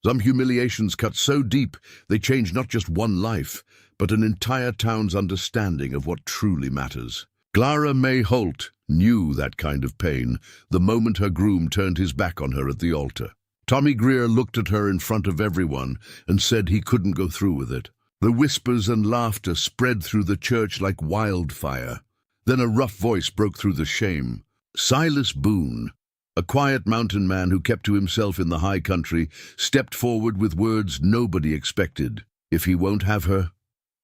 Some humiliations cut so deep they change not just one life, but an entire town's understanding of what truly matters. Clara May Holt knew that kind of pain the moment her groom turned his back on her at the altar. Tommy Greer looked at her in front of everyone and said he couldn't go through with it. The whispers and laughter spread through the church like wildfire. Then a rough voice broke through the shame. Silas Boone, a quiet mountain man who kept to himself in the high country, stepped forward with words nobody expected. If he won't have her,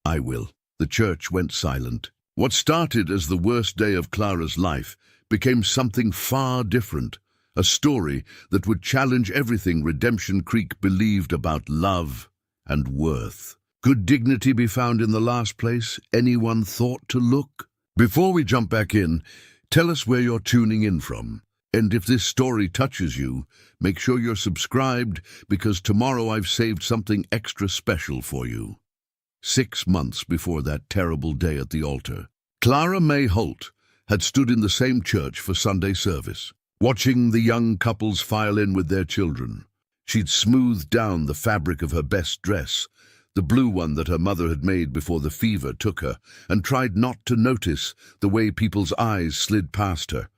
I will. The church went silent. What started as the worst day of Clara's life became something far different, a story that would challenge everything Redemption Creek believed about love and worth. Could dignity be found in the last place anyone thought to look? Before we jump back in, tell us where you're tuning in from. And if this story touches you, make sure you're subscribed, because tomorrow I've saved something extra special for you. 6 months before that terrible day at the altar, Clara May Holt had stood in the same church for Sunday service, watching the young couples file in with their children. She'd smoothed down the fabric of her best dress, the blue one that her mother had made before the fever took her, and tried not to notice the way people's eyes slid past her,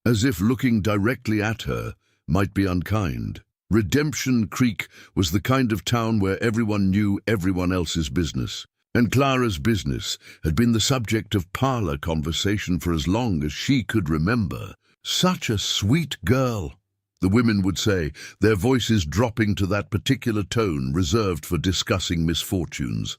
as if looking directly at her might be unkind. Redemption Creek was the kind of town where everyone knew everyone else's business, and Clara's business had been the subject of parlor conversation for as long as she could remember. Such a sweet girl, the women would say, their voices dropping to that particular tone reserved for discussing misfortunes.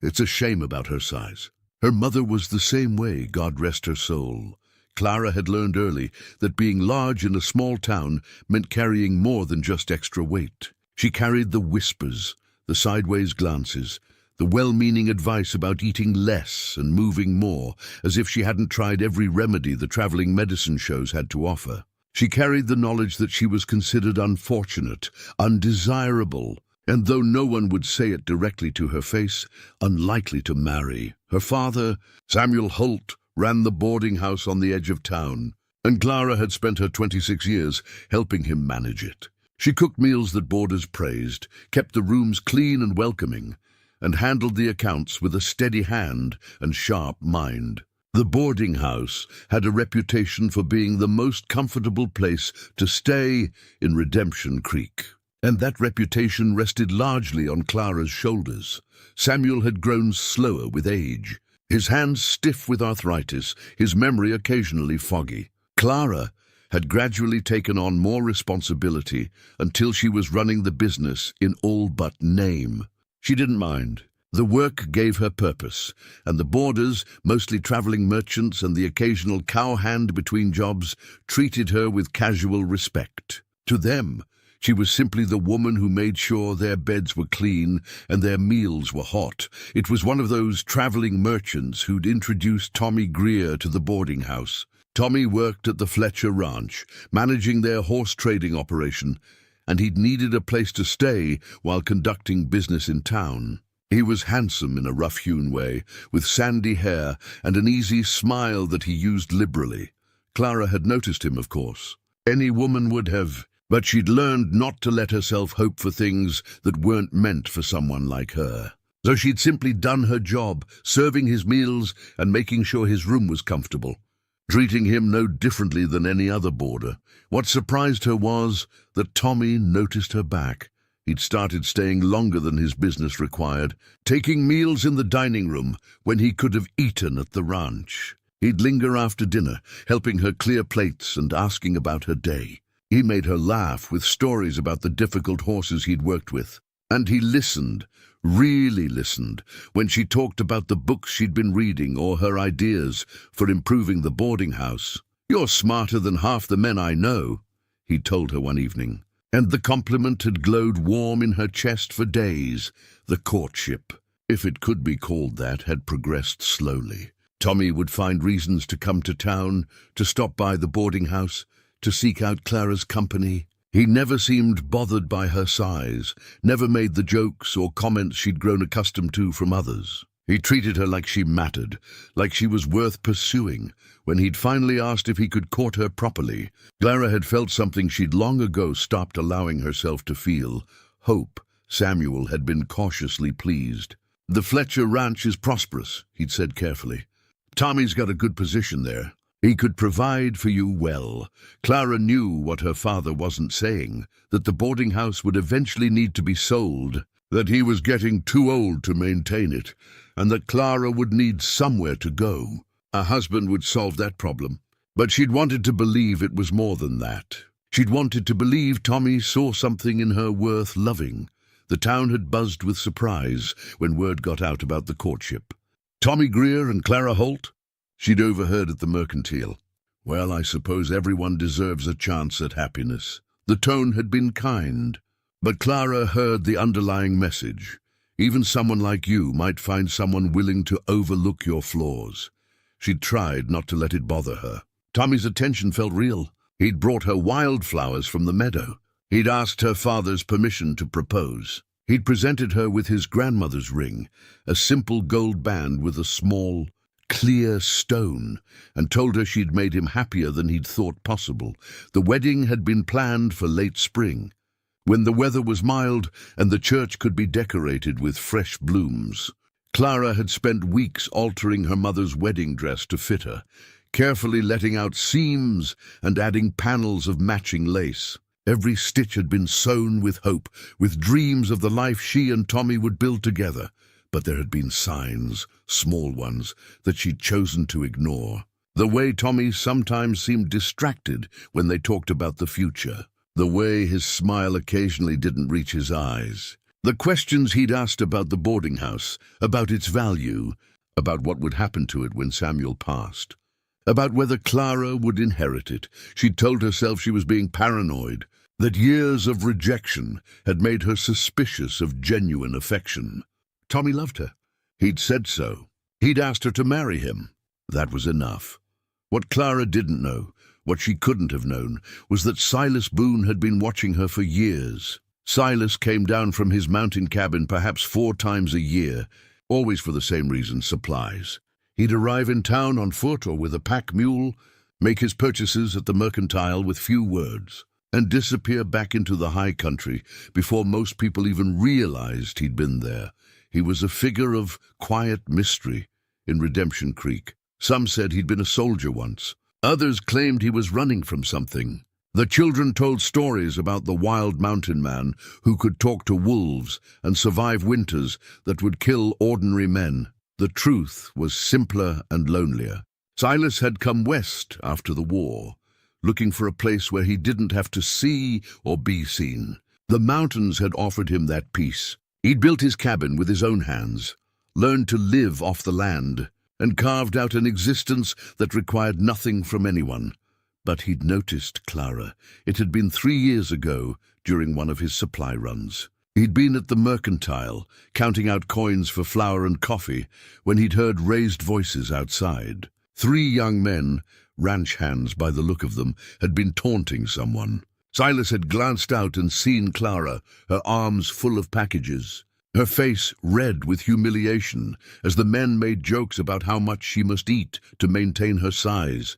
It's a shame about her size. Her mother was the same way, God rest her soul. Clara had learned early that being large in a small town meant carrying more than just extra weight. She carried the whispers, the sideways glances, the well-meaning advice about eating less and moving more, as if she hadn't tried every remedy the traveling medicine shows had to offer. She carried the knowledge that she was considered unfortunate, undesirable, and though no one would say it directly to her face, unlikely to marry. Her father, Samuel Holt, ran the boarding house on the edge of town, and Clara had spent her 26 years helping him manage it. She cooked meals that boarders praised, kept the rooms clean and welcoming, and handled the accounts with a steady hand and sharp mind. The boarding house had a reputation for being the most comfortable place to stay in Redemption Creek, and that reputation rested largely on Clara's shoulders. Samuel had grown slower with age, his hands stiff with arthritis, his memory occasionally foggy. Clara had gradually taken on more responsibility until she was running the business in all but name. She didn't mind. The work gave her purpose, and the boarders, mostly traveling merchants and the occasional cowhand between jobs, treated her with casual respect. To them, she was simply the woman who made sure their beds were clean and their meals were hot. It was one of those traveling merchants who'd introduced Tommy Greer to the boarding house. Tommy worked at the Fletcher Ranch, managing their horse trading operation, and he'd needed a place to stay while conducting business in town. He was handsome in a rough-hewn way, with sandy hair and an easy smile that he used liberally. Clara had noticed him, of course. Any woman would have, but she'd learned not to let herself hope for things that weren't meant for someone like her. So she'd simply done her job, serving his meals and making sure his room was comfortable, treating him no differently than any other boarder. What surprised her was that Tommy noticed her back. He'd started staying longer than his business required, taking meals in the dining room when he could have eaten at the ranch. He'd linger after dinner, helping her clear plates and asking about her day. He made her laugh with stories about the difficult horses he'd worked with. And he listened, really listened, when she talked about the books she'd been reading or her ideas for improving the boarding house. "You're smarter than half the men I know," he'd told her one evening. And the compliment had glowed warm in her chest for days. The courtship, if it could be called that, had progressed slowly. Tommy would find reasons to come to town, to stop by the boarding house, to seek out Clara's company. He never seemed bothered by her size, never made the jokes or comments she'd grown accustomed to from others. He treated her like she mattered, like she was worth pursuing. When he'd finally asked if he could court her properly, Clara had felt something she'd long ago stopped allowing herself to feel: hope, Samuel had been cautiously pleased. "The Fletcher ranch is prosperous," he'd said carefully. "Tommy's got a good position there. He could provide for you well." Clara knew what her father wasn't saying, that the boarding house would eventually need to be sold, that he was getting too old to maintain it, and that Clara would need somewhere to go. A husband would solve that problem. But she'd wanted to believe it was more than that. She'd wanted to believe Tommy saw something in her worth loving. The town had buzzed with surprise when word got out about the courtship. Tommy Greer and Clara Holt? She'd overheard at the mercantile. Well, I suppose everyone deserves a chance at happiness. The tone had been kind. But Clara heard the underlying message. Even someone like you might find someone willing to overlook your flaws. She'd tried not to let it bother her. Tommy's attention felt real. He'd brought her wildflowers from the meadow. He'd asked her father's permission to propose. He'd presented her with his grandmother's ring, a simple gold band with a small, clear stone, and told her she'd made him happier than he'd thought possible. The wedding had been planned for late spring, when the weather was mild and the church could be decorated with fresh blooms. Clara had spent weeks altering her mother's wedding dress to fit her, carefully letting out seams and adding panels of matching lace. Every stitch had been sewn with hope, with dreams of the life she and Tommy would build together. But there had been signs, small ones, that she'd chosen to ignore. The way Tommy sometimes seemed distracted when they talked about the future. The way his smile occasionally didn't reach his eyes. The questions he'd asked about the boarding house, about its value, about what would happen to it when Samuel passed, about whether Clara would inherit it. She'd told herself she was being paranoid, that years of rejection had made her suspicious of genuine affection. Tommy loved her. He'd said so. He'd asked her to marry him. That was enough. What Clara didn't know, what she couldn't have known, was that Silas Boone had been watching her for years. Silas came down from his mountain cabin perhaps 4 times a year, always for the same reason, supplies. He'd arrive in town on foot or with a pack mule, make his purchases at the mercantile with few words, and disappear back into the high country before most people even realized he'd been there. He was a figure of quiet mystery in Redemption Creek. Some said he'd been a soldier once. Others claimed he was running from something. The children told stories about the wild mountain man who could talk to wolves and survive winters that would kill ordinary men. The truth was simpler and lonelier. Silas had come west after the war, looking for a place where he didn't have to see or be seen. The mountains had offered him that peace. He'd built his cabin with his own hands, learned to live off the land, and carved out an existence that required nothing from anyone. But he'd noticed Clara. It had been 3 years ago, during one of his supply runs. He'd been at the mercantile, counting out coins for flour and coffee, when he'd heard raised voices outside. 3 young men, ranch hands by the look of them, had been taunting someone. Silas had glanced out and seen Clara, her arms full of packages, her face red with humiliation as the men made jokes about how much she must eat to maintain her size.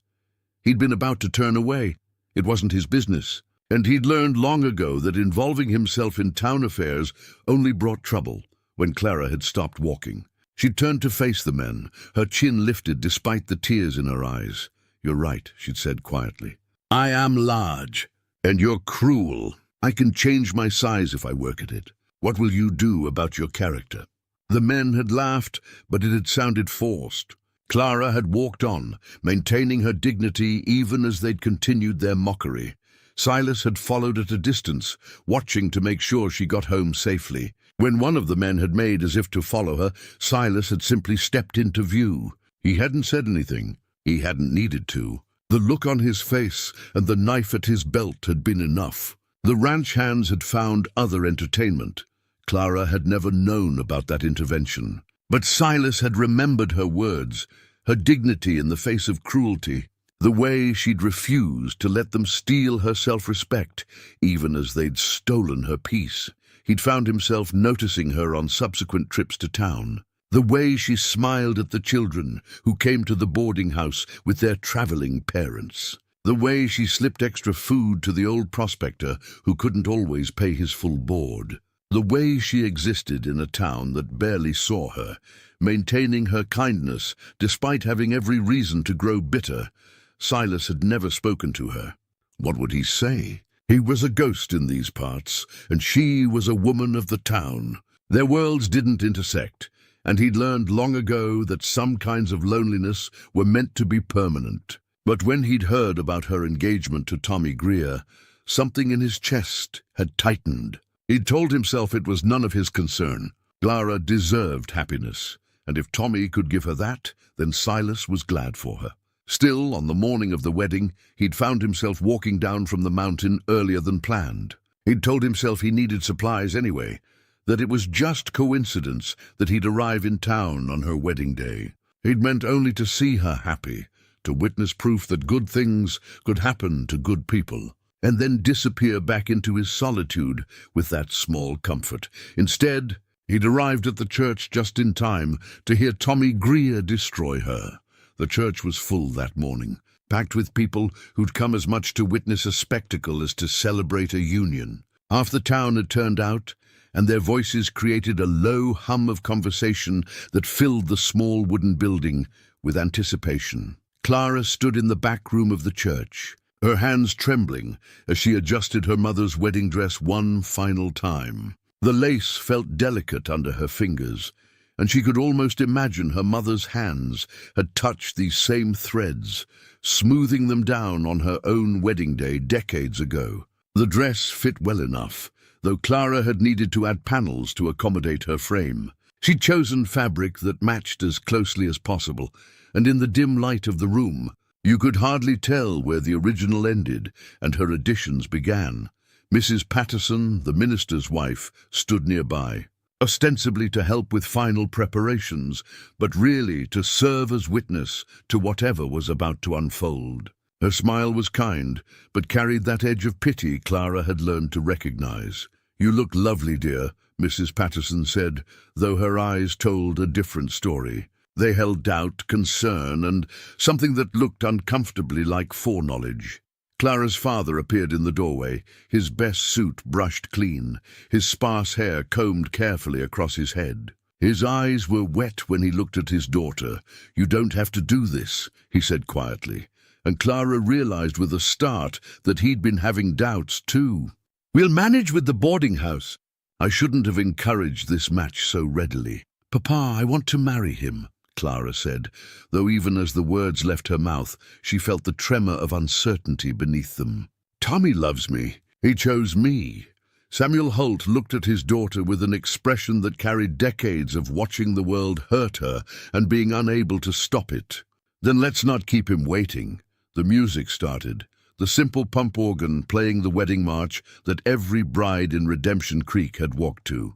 He'd been about to turn away. It wasn't his business. And he'd learned long ago that involving himself in town affairs only brought trouble. When Clara had stopped walking, she turned to face the men, her chin lifted despite the tears in her eyes. "You're right," she'd said quietly. "I am large, and you're cruel. I can change my size if I work at it. What will you do about your character?" The men had laughed, but it had sounded forced. Clara had walked on, maintaining her dignity even as they'd continued their mockery. Silas had followed at a distance, watching to make sure she got home safely. When one of the men had made as if to follow her, Silas had simply stepped into view. He hadn't said anything. He hadn't needed to. The look on his face and the knife at his belt had been enough. The ranch hands had found other entertainment. Clara had never known about that intervention. But Silas had remembered her words, her dignity in the face of cruelty. The way she'd refused to let them steal her self-respect, even as they'd stolen her peace. He'd found himself noticing her on subsequent trips to town. The way she smiled at the children who came to the boarding house with their traveling parents. The way she slipped extra food to the old prospector who couldn't always pay his full board. The way she existed in a town that barely saw her, maintaining her kindness despite having every reason to grow bitter. Silas had never spoken to her. What would he say? He was a ghost in these parts, and she was a woman of the town. Their worlds didn't intersect, and he'd learned long ago that some kinds of loneliness were meant to be permanent. But when he'd heard about her engagement to Tommy Greer, something in his chest had tightened. He'd told himself it was none of his concern. Clara deserved happiness, and if Tommy could give her that, then Silas was glad for her. Still, on the morning of the wedding, he'd found himself walking down from the mountain earlier than planned. He'd told himself he needed supplies anyway, that it was just coincidence that he'd arrive in town on her wedding day. He'd meant only to see her happy, to witness proof that good things could happen to good people, and then disappear back into his solitude with that small comfort. Instead, he'd arrived at the church just in time to hear Tommy Greer destroy her. The church was full that morning, packed with people who'd come as much to witness a spectacle as to celebrate a union. Half the town had turned out, and their voices created a low hum of conversation that filled the small wooden building with anticipation. Clara stood in the back room of the church, her hands trembling as she adjusted her mother's wedding dress one final time. The lace felt delicate under her fingers, and she could almost imagine her mother's hands had touched these same threads, smoothing them down on her own wedding day decades ago. The dress fit well enough, though Clara had needed to add panels to accommodate her frame. She'd chosen fabric that matched as closely as possible, and in the dim light of the room, you could hardly tell where the original ended and her additions began. Mrs. Patterson, the minister's wife, stood nearby, ostensibly to help with final preparations, but really to serve as witness to whatever was about to unfold. Her smile was kind, but carried that edge of pity Clara had learned to recognize. "You look lovely, dear," Mrs. Patterson said, though her eyes told a different story. They held doubt, concern, and something that looked uncomfortably like foreknowledge. Clara's father appeared in the doorway, his best suit brushed clean, his sparse hair combed carefully across his head. His eyes were wet when he looked at his daughter. "You don't have to do this," he said quietly, and Clara realized with a start that he'd been having doubts too. "We'll manage with the boarding house." "I shouldn't have encouraged this match so readily." "Papa, I want to marry him," Clara said, though even as the words left her mouth, she felt the tremor of uncertainty beneath them. "Tommy loves me. He chose me." Samuel Holt looked at his daughter with an expression that carried decades of watching the world hurt her and being unable to stop it. "Then let's not keep him waiting." The music started, the simple pump organ playing the wedding march that every bride in Redemption Creek had walked to.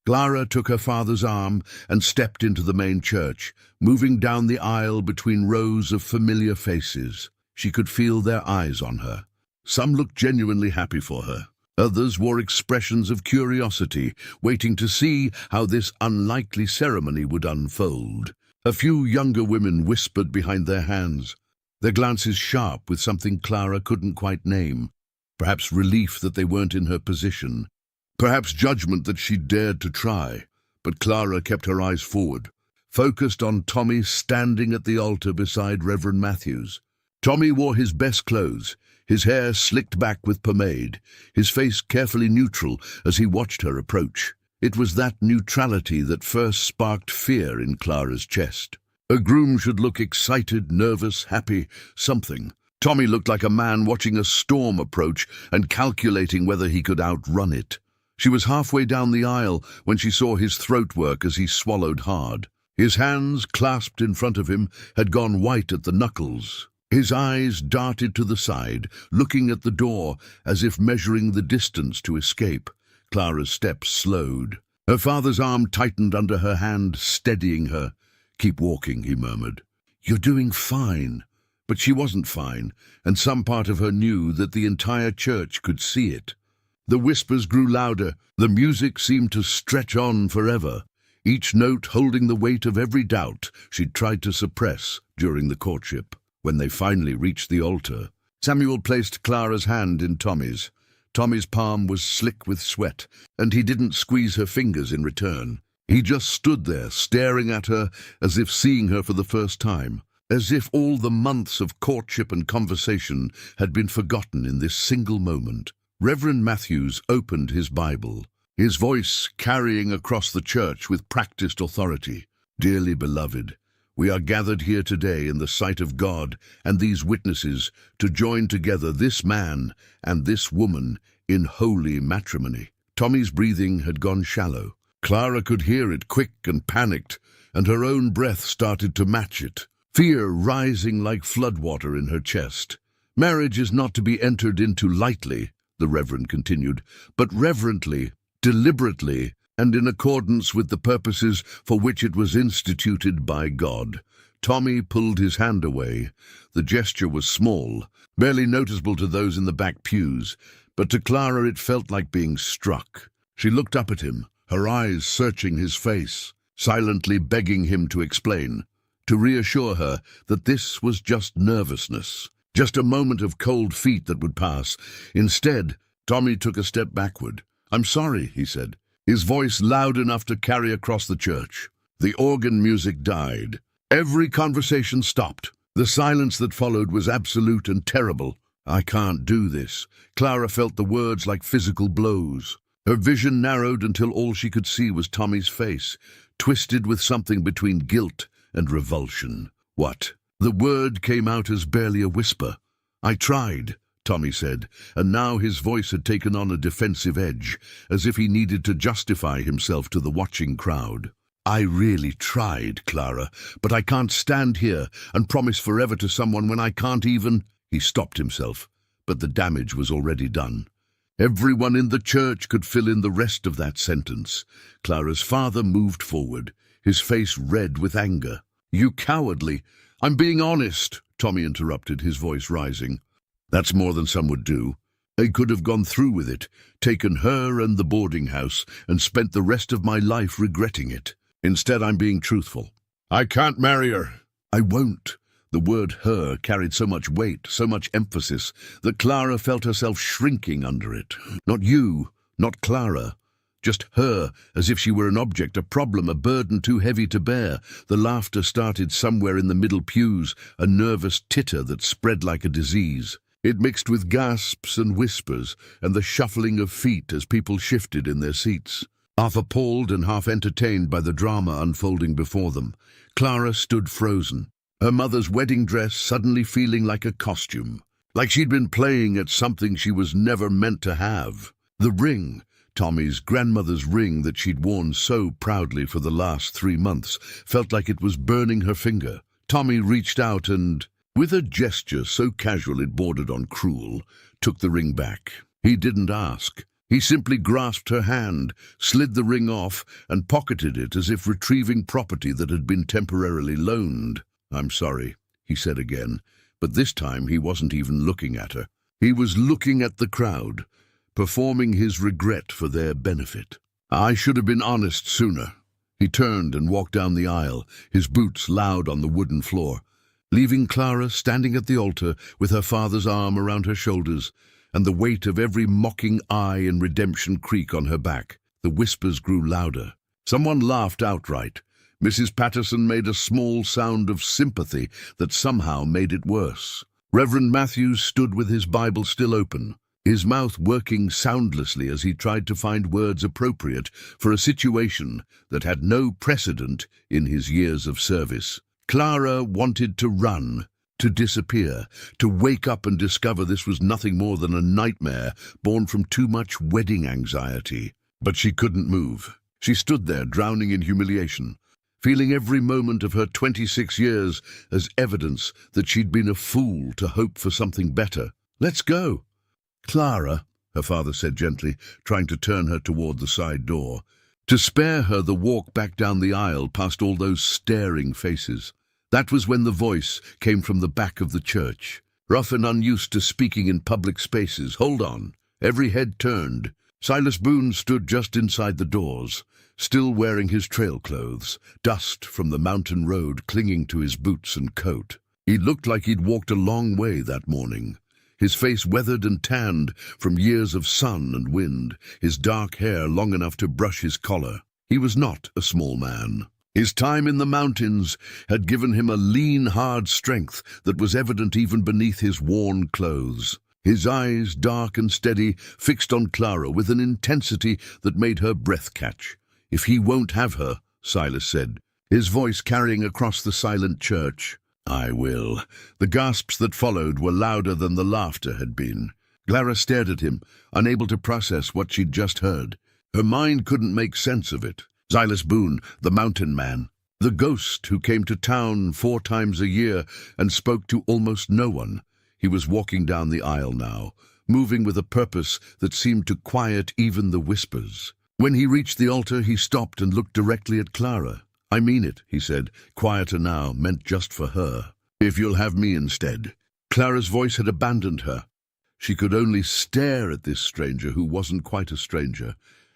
Clara took her father's arm and stepped into the main church, moving down the aisle between rows of familiar faces. She could feel their eyes on her. Some looked genuinely happy for her. Others wore expressions of curiosity, waiting to see how this unlikely ceremony would unfold. A few younger women whispered behind their hands, their glances sharp with something Clara couldn't quite name. Perhaps relief that they weren't in her position. Perhaps judgment that she dared to try, but Clara kept her eyes forward, focused on Tommy standing at the altar beside Reverend Matthews. Tommy wore his best clothes, his hair slicked back with pomade, his face carefully neutral as he watched her approach. It was that neutrality that first sparked fear in Clara's chest. A groom should look excited, nervous, happy, something. Tommy looked like a man watching a storm approach and calculating whether he could outrun it. She was halfway down the aisle when she saw his throat work as he swallowed hard. His hands, clasped in front of him, had gone white at the knuckles. His eyes darted to the side, looking at the door as if measuring the distance to escape. Clara's steps slowed. Her father's arm tightened under her hand, steadying her. "Keep walking," he murmured. "You're doing fine." But she wasn't fine, and some part of her knew that the entire church could see it. The whispers grew louder. The music seemed to stretch on forever, each note holding the weight of every doubt she'd tried to suppress during the courtship. When they finally reached the altar, Samuel placed Clara's hand in Tommy's. Tommy's palm was slick with sweat, and he didn't squeeze her fingers in return. He just stood there, staring at her as if seeing her for the first time, as if all the months of courtship and conversation had been forgotten in this single moment. Reverend Matthews opened his Bible, his voice carrying across the church with practiced authority. "Dearly beloved, we are gathered here today in the sight of God and these witnesses to join together this man and this woman in holy matrimony." Tommy's breathing had gone shallow. Clara could hear it, quick and panicked, and her own breath started to match it, fear rising like floodwater in her chest. "Marriage is not to be entered into lightly," the Reverend continued, "but reverently, deliberately, and in accordance with the purposes for which it was instituted by God." Tommy pulled his hand away. The gesture was small, barely noticeable to those in the back pews, but to Clara it felt like being struck. She looked up at him, her eyes searching his face, silently begging him to explain, to reassure her that this was just nervousness, just a moment of cold feet that would pass. Instead, Tommy took a step backward. "I'm sorry," he said, his voice loud enough to carry across the church. The organ music died. Every conversation stopped. The silence that followed was absolute and terrible. "I can't do this." Clara felt the words like physical blows. Her vision narrowed until all she could see was Tommy's face, twisted with something between guilt and revulsion. "What?" The word came out as barely a whisper. "I tried," Tommy said, and now his voice had taken on a defensive edge, as if he needed to justify himself to the watching crowd. "I really tried, Clara, but I can't stand here and promise forever to someone when I can't even—" He stopped himself, but the damage was already done. Everyone in the church could fill in the rest of that sentence. Clara's father moved forward, his face red with anger. "You cowardly—" "I'm being honest," Tommy interrupted, his voice rising. "That's more than some would do. I could have gone through with it, taken her and the boarding house, and spent the rest of my life regretting it. Instead, I'm being truthful. I can't marry her." "I won't." The word "her" carried so much weight, so much emphasis, that Clara felt herself shrinking under it. Not you, not Clara. Just her, as if she were an object, a problem, a burden too heavy to bear. The laughter started somewhere in the middle pews, a nervous titter that spread like a disease. It mixed with gasps and whispers, and the shuffling of feet as people shifted in their seats. Half appalled and half entertained by the drama unfolding before them, Clara stood frozen, her mother's wedding dress suddenly feeling like a costume, like she'd been playing at something she was never meant to have. The ring, Tommy's grandmother's ring that she'd worn so proudly for the last 3 months, felt like it was burning her finger. Tommy reached out and, with a gesture so casual it bordered on cruel, took the ring back. He didn't ask. He simply grasped her hand, slid the ring off, and pocketed it as if retrieving property that had been temporarily loaned. "I'm sorry," he said again, but this time he wasn't even looking at her. He was looking at the crowd, performing his regret for their benefit. "I should have been honest sooner." He turned and walked down the aisle, his boots loud on the wooden floor, leaving Clara standing at the altar with her father's arm around her shoulders and the weight of every mocking eye in Redemption Creek on her back. The whispers grew louder. Someone laughed outright. Mrs. Patterson made a small sound of sympathy that somehow made it worse. Reverend Matthews stood with his Bible still open, his mouth working soundlessly as he tried to find words appropriate for a situation that had no precedent in his years of service. Clara wanted to run, to disappear, to wake up and discover this was nothing more than a nightmare born from too much wedding anxiety. But she couldn't move. She stood there, drowning in humiliation, feeling every moment of her 26 years as evidence that she'd been a fool to hope for something better. "Let's go." "Clara," her father said gently, trying to turn her toward the side door, to spare her the walk back down the aisle past all those staring faces. That was when the voice came from the back of the church, rough and unused to speaking in public spaces. "Hold on." Every head turned. Silas Boone stood just inside the doors, still wearing his trail clothes, dust from the mountain road clinging to his boots and coat. He looked like he'd walked a long way that morning. his face weathered and tanned from years of sun and wind, his dark hair long enough to brush his collar. He was not a small man. His time in the mountains had given him a lean, hard strength that was evident even beneath his worn clothes. His eyes, dark and steady, fixed on Clara with an intensity that made her breath catch. "If he won't have her," Silas said, his voice carrying across the silent church. "I will." The gasps that followed were louder than the laughter had been. Clara stared at him, unable to process what she'd just heard. Her mind couldn't make sense of it. Silas Boone, the mountain man, the ghost who came to town 4 times a year and spoke to almost no one. He was walking down the aisle now, moving with a purpose that seemed to quiet even the whispers. When he reached the altar, he stopped and looked directly at Clara. "I mean it," he said, quieter now, meant just for her. "If you'll have me instead." Clara's voice had abandoned her. She could only stare at this stranger who wasn't quite a stranger.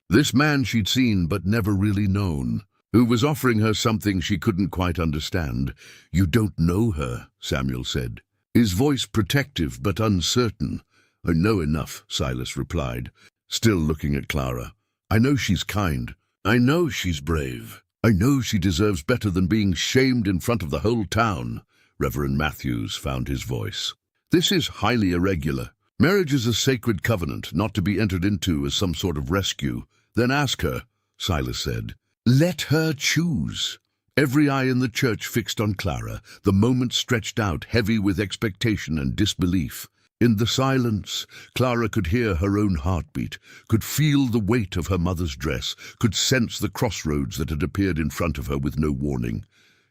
This man she'd seen but never really known, who was offering her something she couldn't quite understand. "You don't know her," Samuel said, his voice protective but uncertain. "I know enough," Silas replied, still looking at Clara. "I know she's kind. I know she's brave. I know she deserves better than being shamed in front of the whole town." Reverend Matthews found his voice. "This is highly irregular. Marriage is a sacred covenant, not to be entered into as some sort of rescue." "Then ask her," Silas said. "Let her choose." Every eye in the church fixed on Clara, the moment stretched out, heavy with expectation and disbelief. In the silence, Clara could hear her own heartbeat, could feel the weight of her mother's dress, could sense the crossroads that had appeared in front of her with no warning.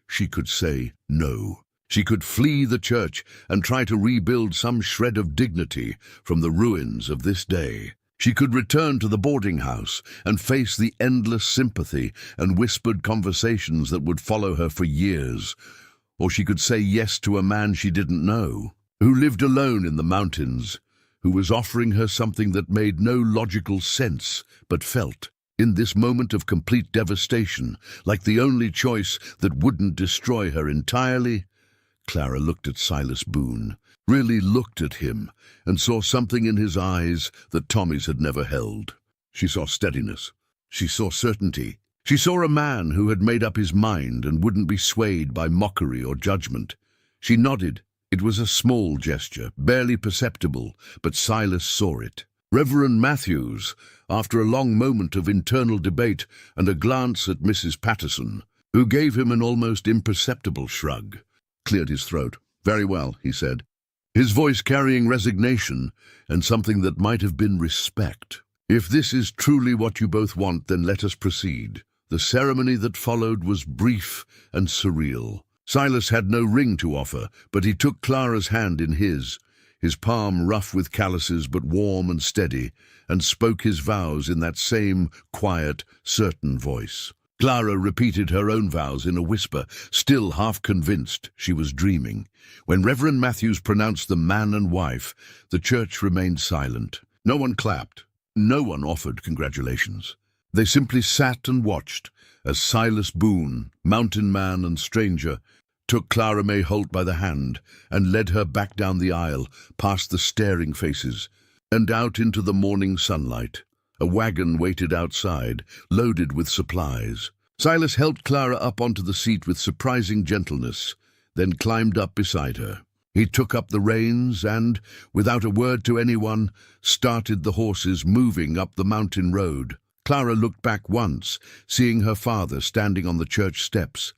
She could say no. She could flee the church and try to rebuild some shred of dignity from the ruins of this day. She could return to the boarding house and face the endless sympathy and whispered conversations that would follow her for years. Or she could say yes to a man she didn't know, who lived alone in the mountains, who was offering her something that made no logical sense, but felt, in this moment of complete devastation, like the only choice that wouldn't destroy her entirely. Clara looked at Silas Boone, really looked at him, and saw something in his eyes that Tommy's had never held. She saw steadiness. She saw certainty. She saw a man who had made up his mind and wouldn't be swayed by mockery or judgment. She nodded. It was a small gesture, barely perceptible, but Silas saw it. Reverend Matthews, after a long moment of internal debate and a glance at Mrs. Patterson, who gave him an almost imperceptible shrug, cleared his throat. "Very well," he said, his voice carrying resignation and something that might have been respect. "If this is truly what you both want, then let us proceed." The ceremony that followed was brief and surreal. Silas had no ring to offer, but he took Clara's hand in his palm rough with calluses but warm and steady, and spoke his vows in that same quiet, certain voice. Clara repeated her own vows in a whisper, still half convinced she was dreaming. When Reverend Matthews pronounced them man and wife, the church remained silent. No one clapped. No one offered congratulations. They simply sat and watched as Silas Boone, mountain man and stranger, took Clara May Holt by the hand and led her back down the aisle, past the staring faces, and out into the morning sunlight. A wagon waited outside, loaded with supplies. Silas helped Clara up onto the seat with surprising gentleness, then climbed up beside her. He took up the reins and, without a word to anyone, started the horses moving up the mountain road. Clara looked back once, seeing her father standing on the church steps,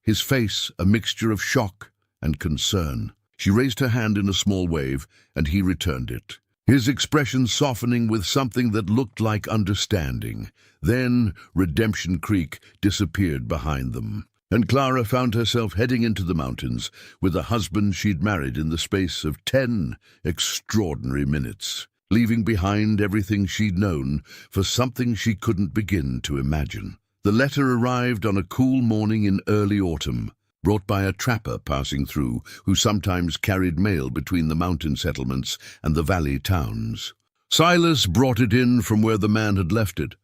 his face a mixture of shock and concern. She raised her hand in a small wave, and he returned it, his expression softening with something that looked like understanding. Then Redemption Creek disappeared behind them, and Clara found herself heading into the mountains with a husband she'd married in the space of 10 extraordinary minutes, leaving behind everything she'd known for something she couldn't begin to imagine. The letter arrived on a cool morning in early autumn, brought by a trapper passing through, who sometimes carried mail between the mountain settlements and the valley towns. Silas brought it in from where the man had left it,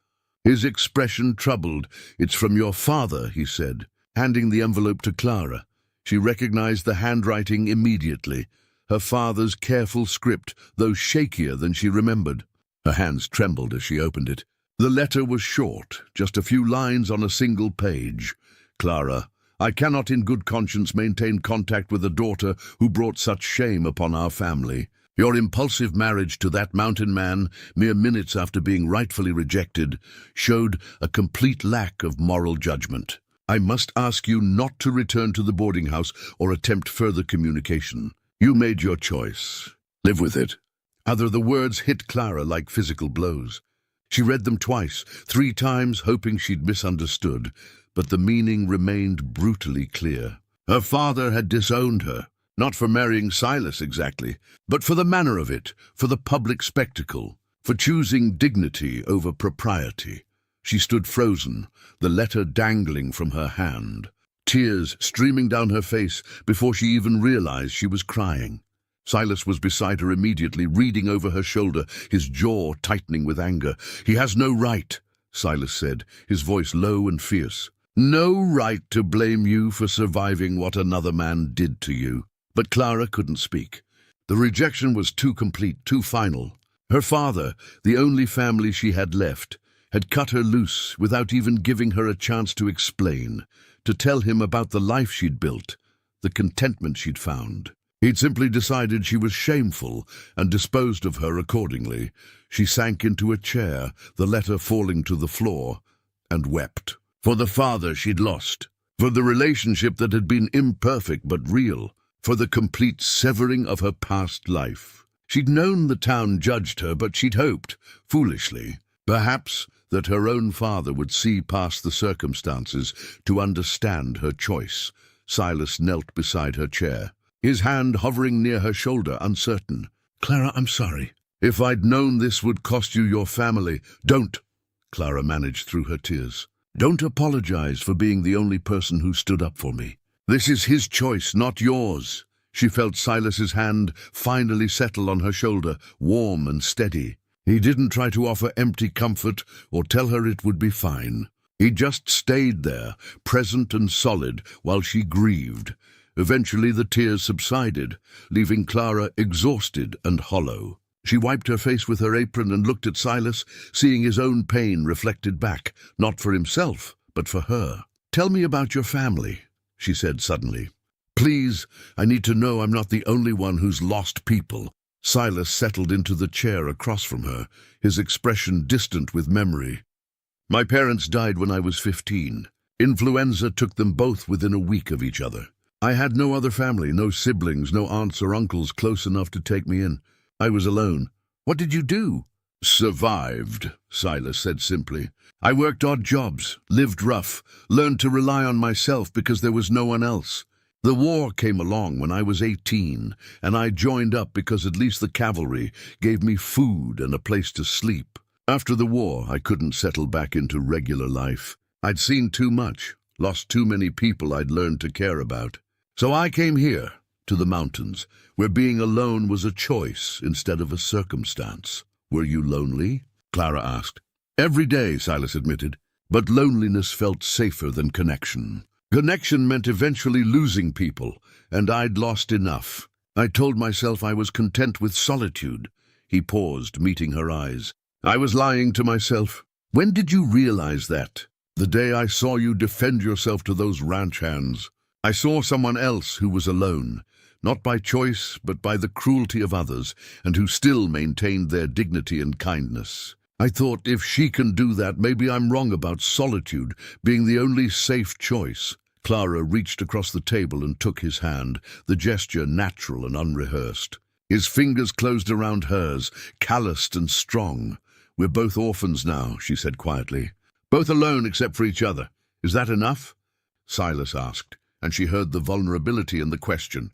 his expression troubled. "It's from your father," he said, handing the envelope to Clara. She recognized the handwriting immediately, her father's careful script, though shakier than she remembered. Her hands trembled as she opened it. The letter was short, just a few lines on a single page. "Clara, I cannot in good conscience maintain contact with a daughter who brought such shame upon our family. Your impulsive marriage to that mountain man, mere minutes after being rightfully rejected, showed a complete lack of moral judgment. I must ask you not to return to the boarding house or attempt further communication. You made your choice. Live with it." The words hit Clara like physical blows. She read them twice, 3 times, hoping she'd misunderstood, but the meaning remained brutally clear. Her father had disowned her, not for marrying Silas exactly, but for the manner of it, for the public spectacle, for choosing dignity over propriety. She stood frozen, the letter dangling from her hand, tears streaming down her face before she even realized she was crying. Silas was beside her immediately, reading over her shoulder, his jaw tightening with anger. "He has no right," Silas said, his voice low and fierce. "No right to blame you for surviving what another man did to you." But Clara couldn't speak. The rejection was too complete, too final. Her father, the only family she had left, had cut her loose without even giving her a chance to explain, to tell him about the life she'd built, the contentment she'd found. He'd simply decided she was shameful and disposed of her accordingly. She sank into a chair, the letter falling to the floor, and wept. For the father she'd lost, for the relationship that had been imperfect but real, for the complete severing of her past life. She'd known the town judged her, but she'd hoped, foolishly, perhaps, that her own father would see past the circumstances to understand her choice. Silas knelt beside her chair, his hand hovering near her shoulder, uncertain. "Clara, I'm sorry. If I'd known this would cost you your family—" "Don't," Clara managed through her tears. "Don't apologize for being the only person who stood up for me. This is his choice, not yours." She felt Silas's hand finally settle on her shoulder, warm and steady. He didn't try to offer empty comfort or tell her it would be fine. He just stayed there, present and solid, while she grieved. Eventually the tears subsided, leaving Clara exhausted and hollow. She wiped her face with her apron and looked at Silas, seeing his own pain reflected back, not for himself, but for her. "Tell me about your family," she said suddenly. "Please, I need to know I'm not the only one who's lost people." Silas settled into the chair across from her, his expression distant with memory. "My parents died when I was 15. Influenza took them both within a week of each other. I had no other family, no siblings, no aunts or uncles close enough to take me in. I was alone." "What did you do?" "Survived," Silas said simply. "I worked odd jobs, lived rough, learned to rely on myself because there was no one else. The war came along when I was 18, and I joined up because at least the cavalry gave me food and a place to sleep. After the war, I couldn't settle back into regular life. I'd seen too much, lost too many people I'd learned to care about. So I came here, to the mountains, where being alone was a choice instead of a circumstance." "Were you lonely?" Clara asked. "Every day," Silas admitted, "but loneliness felt safer than connection. Connection meant eventually losing people, and I'd lost enough. I told myself I was content with solitude." He paused, meeting her eyes. "I was lying to myself. When did you realize that?" "The day I saw you defend yourself to those ranch hands. I saw someone else who was alone, not by choice but by the cruelty of others, and who still maintained their dignity and kindness. I thought, if she can do that, maybe I'm wrong about solitude being the only safe choice." Clara reached across the table and took his hand, the gesture natural and unrehearsed. His fingers closed around hers, calloused and strong. "We're both orphans now," she said quietly. "Both alone except for each other. Is that enough?" Silas asked, and she heard the vulnerability in the question.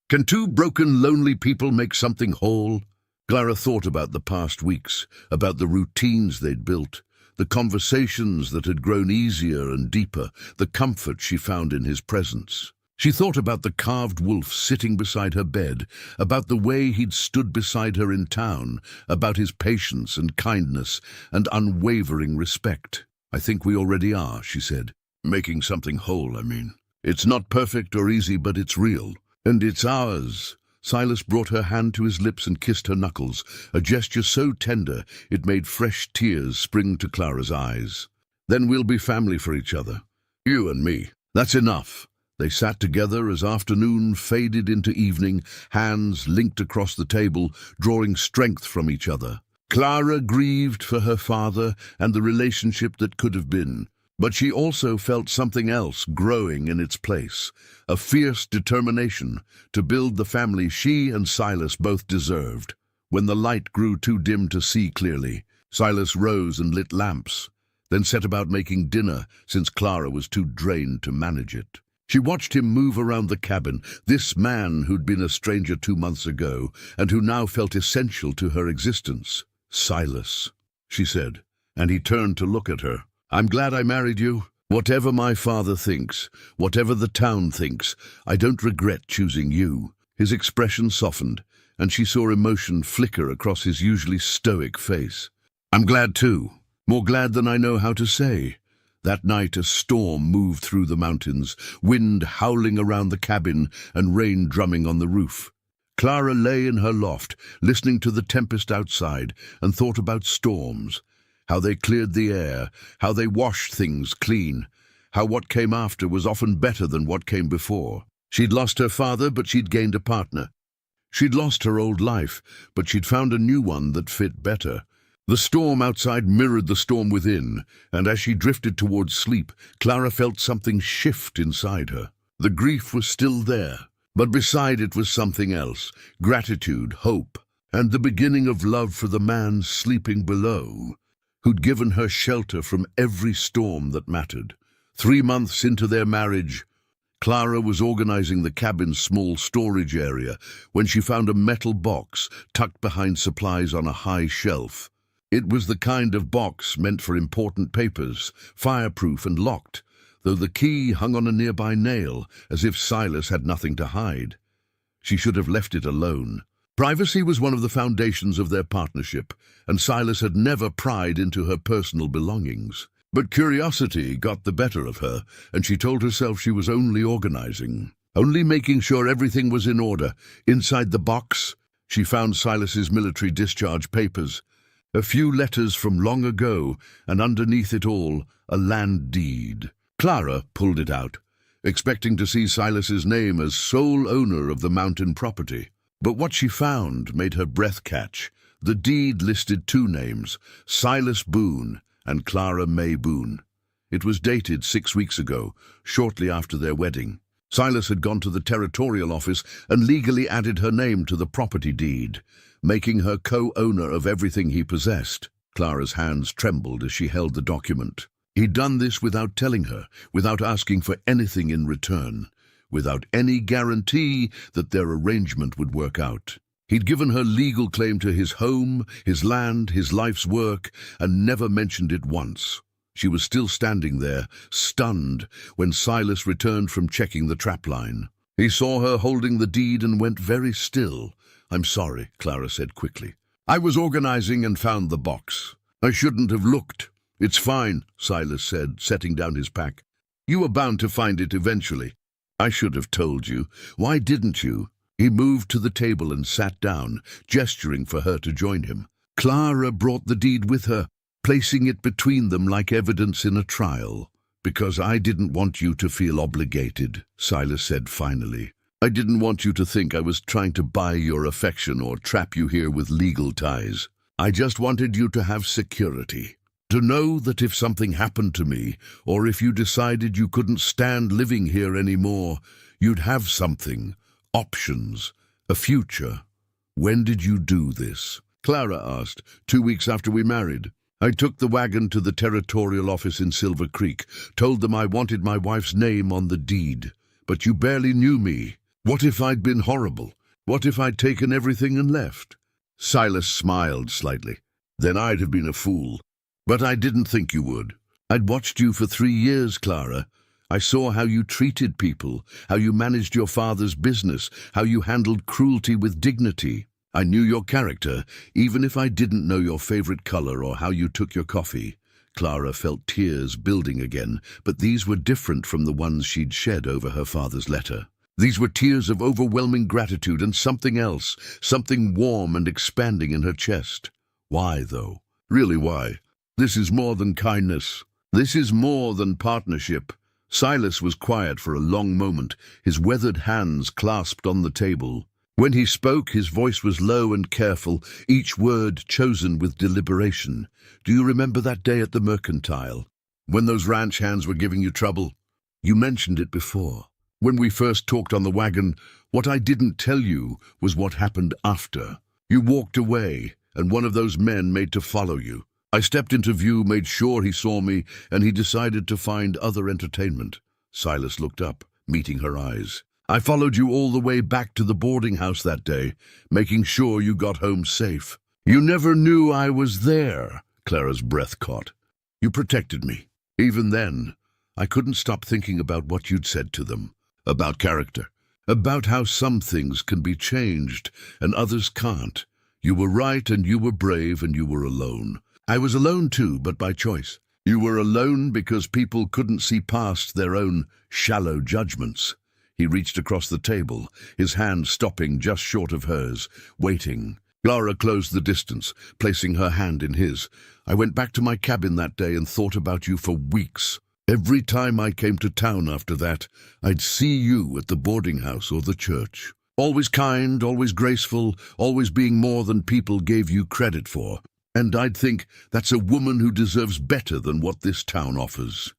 "Can 2 broken, lonely people make something whole?" Clara thought about the past weeks, about the routines they'd built, the conversations that had grown easier and deeper, the comfort she found in his presence. She thought about the carved wolf sitting beside her bed, about the way he'd stood beside her in town, about his patience and kindness and unwavering respect. "I think we already are," she said. "Making something whole, I mean. It's not perfect or easy, but it's real. And it's ours." Silas brought her hand to his lips and kissed her knuckles, a gesture so tender it made fresh tears spring to Clara's eyes. "Then we'll be family for each other. You and me. That's enough." They sat together as afternoon faded into evening, hands linked across the table, drawing strength from each other. Clara grieved for her father and the relationship that could have been, but she also felt something else growing in its place, a fierce determination to build the family she and Silas both deserved. When the light grew too dim to see clearly, Silas rose and lit lamps, then set about making dinner since Clara was too drained to manage it. She watched him move around the cabin, this man who'd been a stranger 2 months ago and who now felt essential to her existence. "Silas," she said, and he turned to look at her. "I'm glad I married you. Whatever my father thinks, whatever the town thinks, I don't regret choosing you." His expression softened, and she saw emotion flicker across his usually stoic face. "I'm glad too, more glad than I know how to say." That night a storm moved through the mountains, wind howling around the cabin and rain drumming on the roof. Clara lay in her loft, listening to the tempest outside, and thought about storms, how they cleared the air, how they washed things clean, how what came after was often better than what came before. She'd lost her father, but she'd gained a partner. She'd lost her old life, but she'd found a new one that fit better. The storm outside mirrored the storm within, and as she drifted towards sleep, Clara felt something shift inside her. The grief was still there, but beside it was something else, gratitude, hope, and the beginning of love for the man sleeping below, who'd given her shelter from every storm that mattered. 3 months into their marriage, Clara was organizing the cabin's small storage area when she found a metal box tucked behind supplies on a high shelf. It was the kind of box meant for important papers, fireproof and locked, though the key hung on a nearby nail, as if Silas had nothing to hide. She should have left it alone. Privacy was one of the foundations of their partnership, and Silas had never pried into her personal belongings. But curiosity got the better of her, and she told herself she was only organizing, only making sure everything was in order. Inside the box, she found Silas's military discharge papers, a few letters from long ago, and underneath it all, a land deed. Clara pulled it out, expecting to see Silas's name as sole owner of the mountain property. But what she found made her breath catch. The deed listed 2 names, Silas Boone and Clara May Boone. It was dated 6 weeks ago, shortly after their wedding. Silas had gone to the territorial office and legally added her name to the property deed, making her co-owner of everything he possessed. Clara's hands trembled as she held the document. He'd done this without telling her, without asking for anything in return, without any guarantee that their arrangement would work out. He'd given her legal claim to his home, his land, his life's work, and never mentioned it once. She was still standing there, stunned, when Silas returned from checking the trapline. He saw her holding the deed and went very still. "I'm sorry," Clara said quickly. "I was organizing and found the box. I shouldn't have looked." "It's fine," Silas said, setting down his pack. "You were bound to find it eventually. I should have told you. Why didn't you?" He moved to the table and sat down, gesturing for her to join him. Clara brought the deed with her, placing it between them like evidence in a trial. "Because I didn't want you to feel obligated," Silas said finally. "I didn't want you to think I was trying to buy your affection or trap you here with legal ties. I just wanted you to have security. To know that if something happened to me, or if you decided you couldn't stand living here anymore, you'd have something, options, a future." "When did you do this?" Clara asked. 2 weeks after we married. I took the wagon to the territorial office in Silver Creek, told them I wanted my wife's name on the deed. But you barely knew me. What if I'd been horrible? What if I'd taken everything and left?" Silas smiled slightly. "Then I'd have been a fool. But I didn't think you would. I'd watched you for 3 years, Clara. I saw how you treated people, how you managed your father's business, how you handled cruelty with dignity. I knew your character, even if I didn't know your favorite color or how you took your coffee." Clara felt tears building again, but these were different from the ones she'd shed over her father's letter. These were tears of overwhelming gratitude and something else, something warm and expanding in her chest. Why, though? Really, why? This is more than kindness. This is more than partnership. Silas was quiet for a long moment, his weathered hands clasped on the table. When he spoke, his voice was low and careful, each word chosen with deliberation. Do you remember that day at the Mercantile, when those ranch hands were giving you trouble? You mentioned it before. When we first talked on the wagon, what I didn't tell you was what happened after. You walked away, and one of those men made to follow you. I stepped into view, made sure he saw me, and he decided to find other entertainment. Silas looked up, meeting her eyes. I followed you all the way back to the boarding house that day, making sure you got home safe. You never knew I was there, Clara's breath caught. You protected me. Even then, I couldn't stop thinking about what you'd said to them. About character, about how some things can be changed and others can't. You were right and you were brave and you were alone. I was alone too, but by choice. You were alone because people couldn't see past their own shallow judgments. He reached across the table, his hand stopping just short of hers, waiting. Clara closed the distance, placing her hand in his. I went back to my cabin that day and thought about you for weeks. Every time I came to town after that, I'd see you at the boarding house or the church. Always kind, always graceful, always being more than people gave you credit for. And I'd think, that's a woman who deserves better than what this town offers.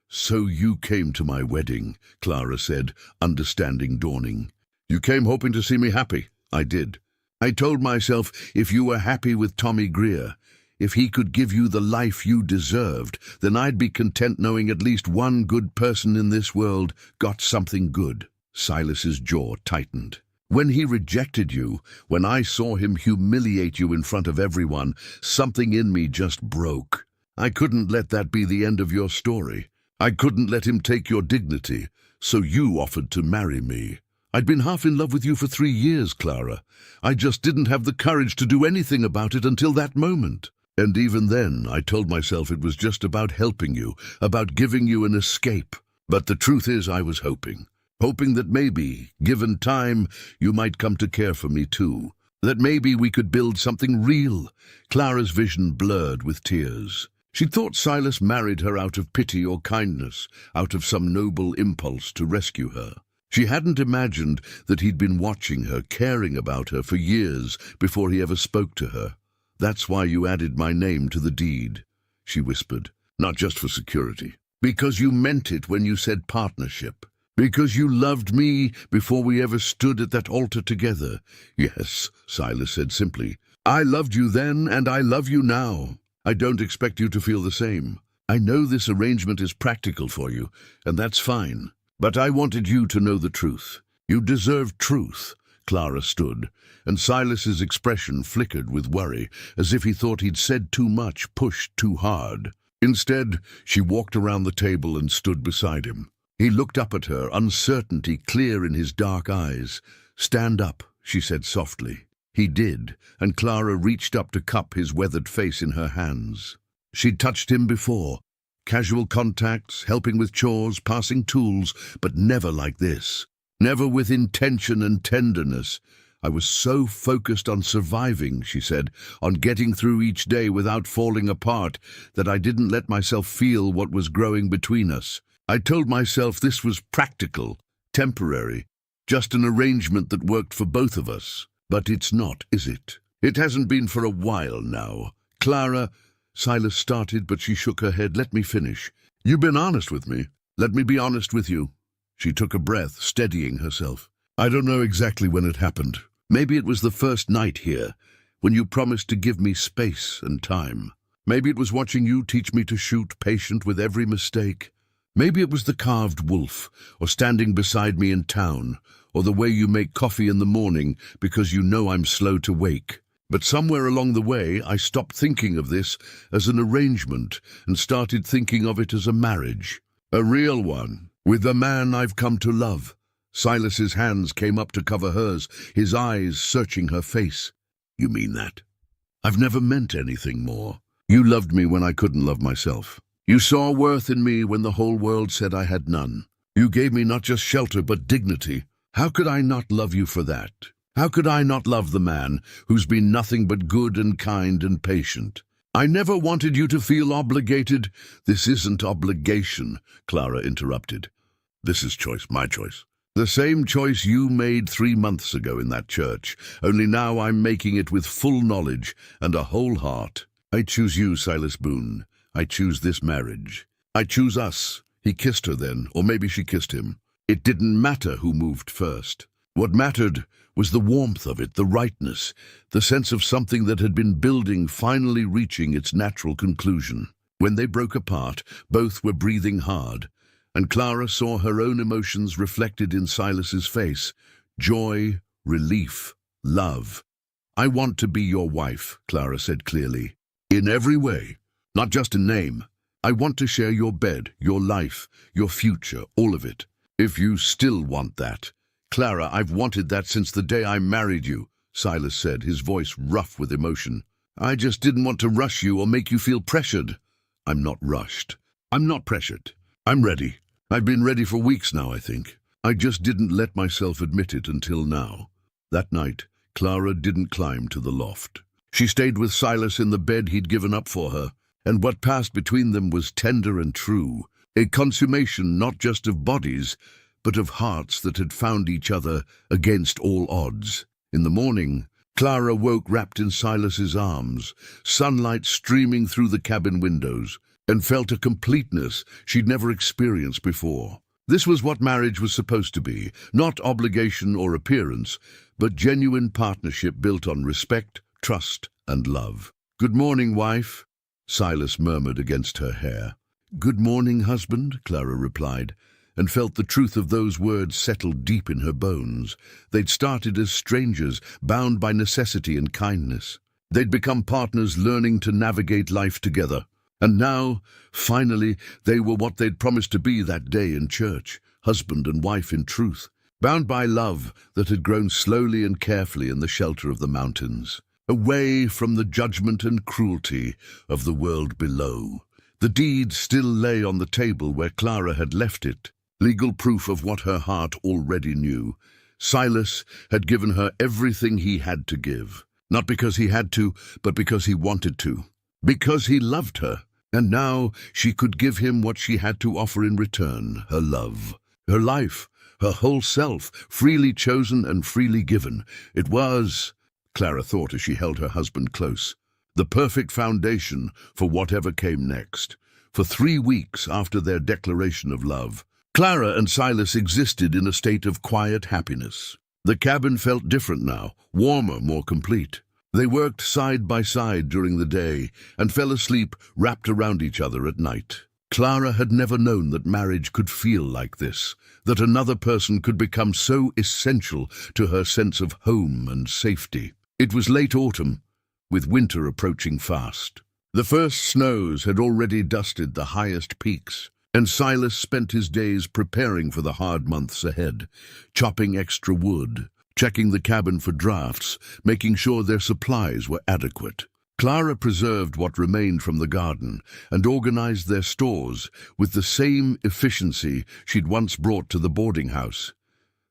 So you came to my wedding, Clara said, understanding dawning. You came hoping to see me happy. I did. I told myself, if you were happy with Tommy Greer, if he could give you the life you deserved, then I'd be content knowing at least one good person in this world got something good. Silas's jaw tightened. When he rejected you, when I saw him humiliate you in front of everyone, something in me just broke. I couldn't let that be the end of your story. I couldn't let him take your dignity, so you offered to marry me. I'd been half in love with you for 3 years, Clara. I just didn't have the courage to do anything about it until that moment. And even then, I told myself it was just about helping you, about giving you an escape. But the truth is, I was hoping that maybe, given time, you might come to care for me too. That maybe we could build something real. Clara's vision blurred with tears. She thought Silas married her out of pity or kindness, out of some noble impulse to rescue her. She hadn't imagined that he'd been watching her, caring about her for years before he ever spoke to her. That's why you added my name to the deed, she whispered. Not just for security. Because you meant it when you said partnership. Because you loved me before we ever stood at that altar together. Yes, Silas said simply. I loved you then and I love you now. I don't expect you to feel the same. I know this arrangement is practical for you, and that's fine. But I wanted you to know the truth. You deserve truth. Clara stood, and Silas's expression flickered with worry, as if he thought he'd said too much, pushed too hard. Instead, she walked around the table and stood beside him. He looked up at her, uncertainty clear in his dark eyes. Stand up, she said softly. He did, and Clara reached up to cup his weathered face in her hands. She'd touched him before. Casual contacts, helping with chores, passing tools, but never like this. Never with intention and tenderness. I was so focused on surviving, she said, on getting through each day without falling apart, that I didn't let myself feel what was growing between us. I told myself this was practical, temporary, just an arrangement that worked for both of us. But it's not, is it? It hasn't been for a while now. Clara, Silas started, but she shook her head. Let me finish. You've been honest with me. Let me be honest with you. She took a breath, steadying herself. I don't know exactly when it happened. Maybe it was the first night here, when you promised to give me space and time. Maybe it was watching you teach me to shoot, patient with every mistake. Maybe it was the carved wolf, or standing beside me in town, or the way you make coffee in the morning because you know I'm slow to wake. But somewhere along the way, I stopped thinking of this as an arrangement and started thinking of it as a marriage. A real one, with the man I've come to love. Silas's hands came up to cover hers, his eyes searching her face. You mean that? I've never meant anything more. You loved me when I couldn't love myself. You saw worth in me when the whole world said I had none. You gave me not just shelter but dignity. How could I not love you for that? How could I not love the man who's been nothing but good and kind and patient? I never wanted you to feel obligated. This isn't obligation, Clara interrupted. This is choice, my choice. The same choice you made 3 months ago in that church, only now I'm making it with full knowledge and a whole heart. I choose you, Silas Boone. I choose this marriage. I choose us. He kissed her then, or maybe she kissed him. It didn't matter who moved first. What mattered was the warmth of it, the rightness, the sense of something that had been building finally reaching its natural conclusion. When they broke apart, both were breathing hard, and Clara saw her own emotions reflected in Silas's face. Joy, relief, love. I want to be your wife, Clara said clearly. In every way, not just in name. I want to share your bed, your life, your future, all of it. If you still want that. Clara, I've wanted that since the day I married you, Silas said, his voice rough with emotion. I just didn't want to rush you or make you feel pressured. I'm not rushed. I'm not pressured. I'm ready. I've been ready for weeks now, I think. I just didn't let myself admit it until now. That night, Clara didn't climb to the loft. She stayed with Silas in the bed he'd given up for her, and what passed between them was tender and true, a consummation not just of bodies, but of hearts that had found each other against all odds. In the morning, Clara woke wrapped in Silas's arms, sunlight streaming through the cabin windows, and felt a completeness she'd never experienced before. This was what marriage was supposed to be, not obligation or appearance, but genuine partnership built on respect, trust, and love. Good morning, wife, Silas murmured against her hair. Good morning, husband, Clara replied, and felt the truth of those words settle deep in her bones. They'd started as strangers, bound by necessity and kindness. They'd become partners learning to navigate life together. And now, finally, they were what they'd promised to be that day in church, husband and wife in truth, bound by love that had grown slowly and carefully in the shelter of the mountains, away from the judgment and cruelty of the world below. The deed still lay on the table where Clara had left it, legal proof of what her heart already knew. Silas had given her everything he had to give, not because he had to, but because he wanted to, because he loved her. And now she could give him what she had to offer in return, her love, her life, her whole self, freely chosen and freely given. It was, Clara thought as she held her husband close, the perfect foundation for whatever came next. For 3 weeks after their declaration of love, Clara and Silas existed in a state of quiet happiness. The cabin felt different now, warmer, more complete. They worked side by side during the day and fell asleep wrapped around each other at night. Clara had never known that marriage could feel like this, that another person could become so essential to her sense of home and safety. It was late autumn, with winter approaching fast. The first snows had already dusted the highest peaks, and Silas spent his days preparing for the hard months ahead, chopping extra wood, checking the cabin for drafts, making sure their supplies were adequate. Clara preserved what remained from the garden and organized their stores with the same efficiency she'd once brought to the boarding house.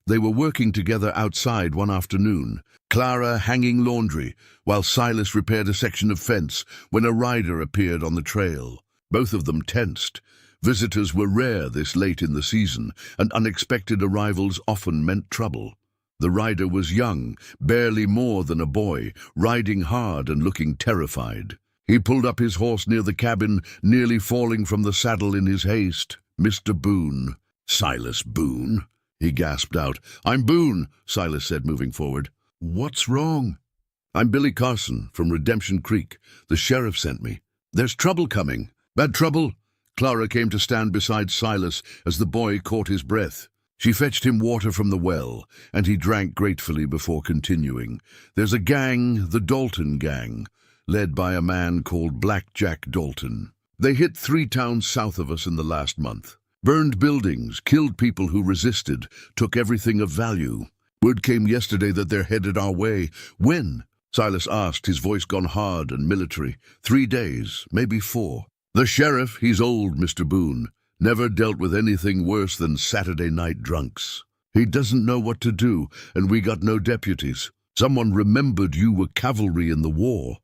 They were working together outside one afternoon, Clara hanging laundry, while Silas repaired a section of fence when a rider appeared on the trail. Both of them tensed. Visitors were rare this late in the season, and unexpected arrivals often meant trouble. The rider was young, barely more than a boy, riding hard and looking terrified. He pulled up his horse near the cabin, nearly falling from the saddle in his haste. Mr. Boone. Silas Boone, he gasped out. I'm Boone, Silas said, moving forward. What's wrong? I'm Billy Carson from Redemption Creek. The sheriff sent me. There's trouble coming. Bad trouble? Clara came to stand beside Silas as the boy caught his breath. She fetched him water from the well, and he drank gratefully before continuing. There's a gang, the Dalton Gang, led by a man called Black Jack Dalton. They hit 3 towns south of us in the last month. Burned buildings, killed people who resisted, took everything of value. Word came yesterday that they're headed our way. When? Silas asked, his voice gone hard and military. 3 days, maybe 4. The sheriff, he's old, Mr. Boone. Never dealt with anything worse than Saturday night drunks. He doesn't know what to do, and we got no deputies. Someone remembered you were cavalry in the war,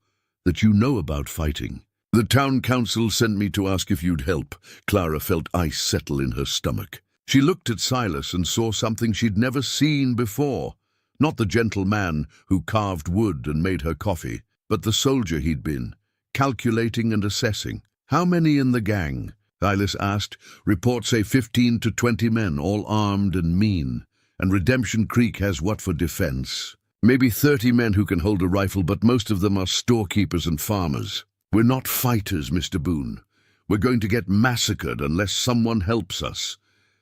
that you know about fighting. The town council sent me to ask if you'd help. Clara felt ice settle in her stomach. She looked at Silas and saw something she'd never seen before. Not the gentle man who carved wood and made her coffee, but the soldier he'd been, calculating and assessing. How many in the gang? Silas asked. Reports say 15 to 20 men, all armed and mean. And Redemption Creek has what for defense? Maybe 30 men who can hold a rifle, but most of them are storekeepers and farmers. We're not fighters, Mr. Boone. We're going to get massacred unless someone helps us.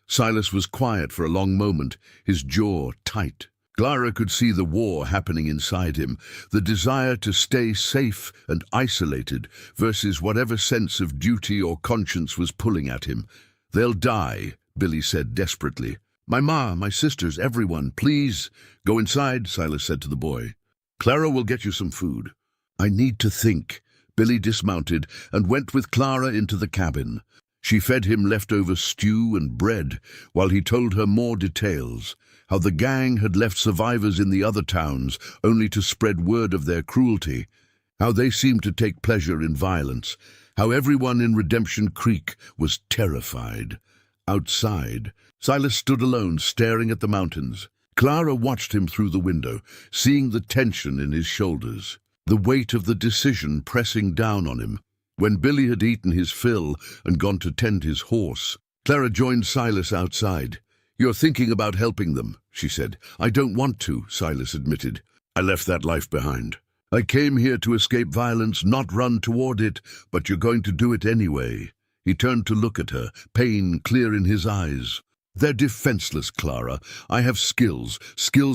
Silas was quiet for a long moment, his jaw tight. Clara could see the war happening inside him, the desire to stay safe and isolated versus whatever sense of duty or conscience was pulling at him. They'll die, Billy said desperately. My ma, my sisters, everyone, please. Go inside, Silas said to the boy. Clara will get you some food. I need to think. Billy dismounted and went with Clara into the cabin. She fed him leftover stew and bread while he told her more details, how the gang had left survivors in the other towns only to spread word of their cruelty, how they seemed to take pleasure in violence, how everyone in Redemption Creek was terrified. Outside, Silas stood alone, staring at the mountains. Clara watched him through the window, seeing the tension in his shoulders, the weight of the decision pressing down on him. When Billy had eaten his fill and gone to tend his horse, Clara joined Silas outside. You're thinking about helping them, she said. I don't want to, Silas admitted. I left that life behind. I came here to escape violence, not run toward it, but you're going to do it anyway. He turned to look at her, pain clear in his eyes. They're defenseless, Clara. I have skills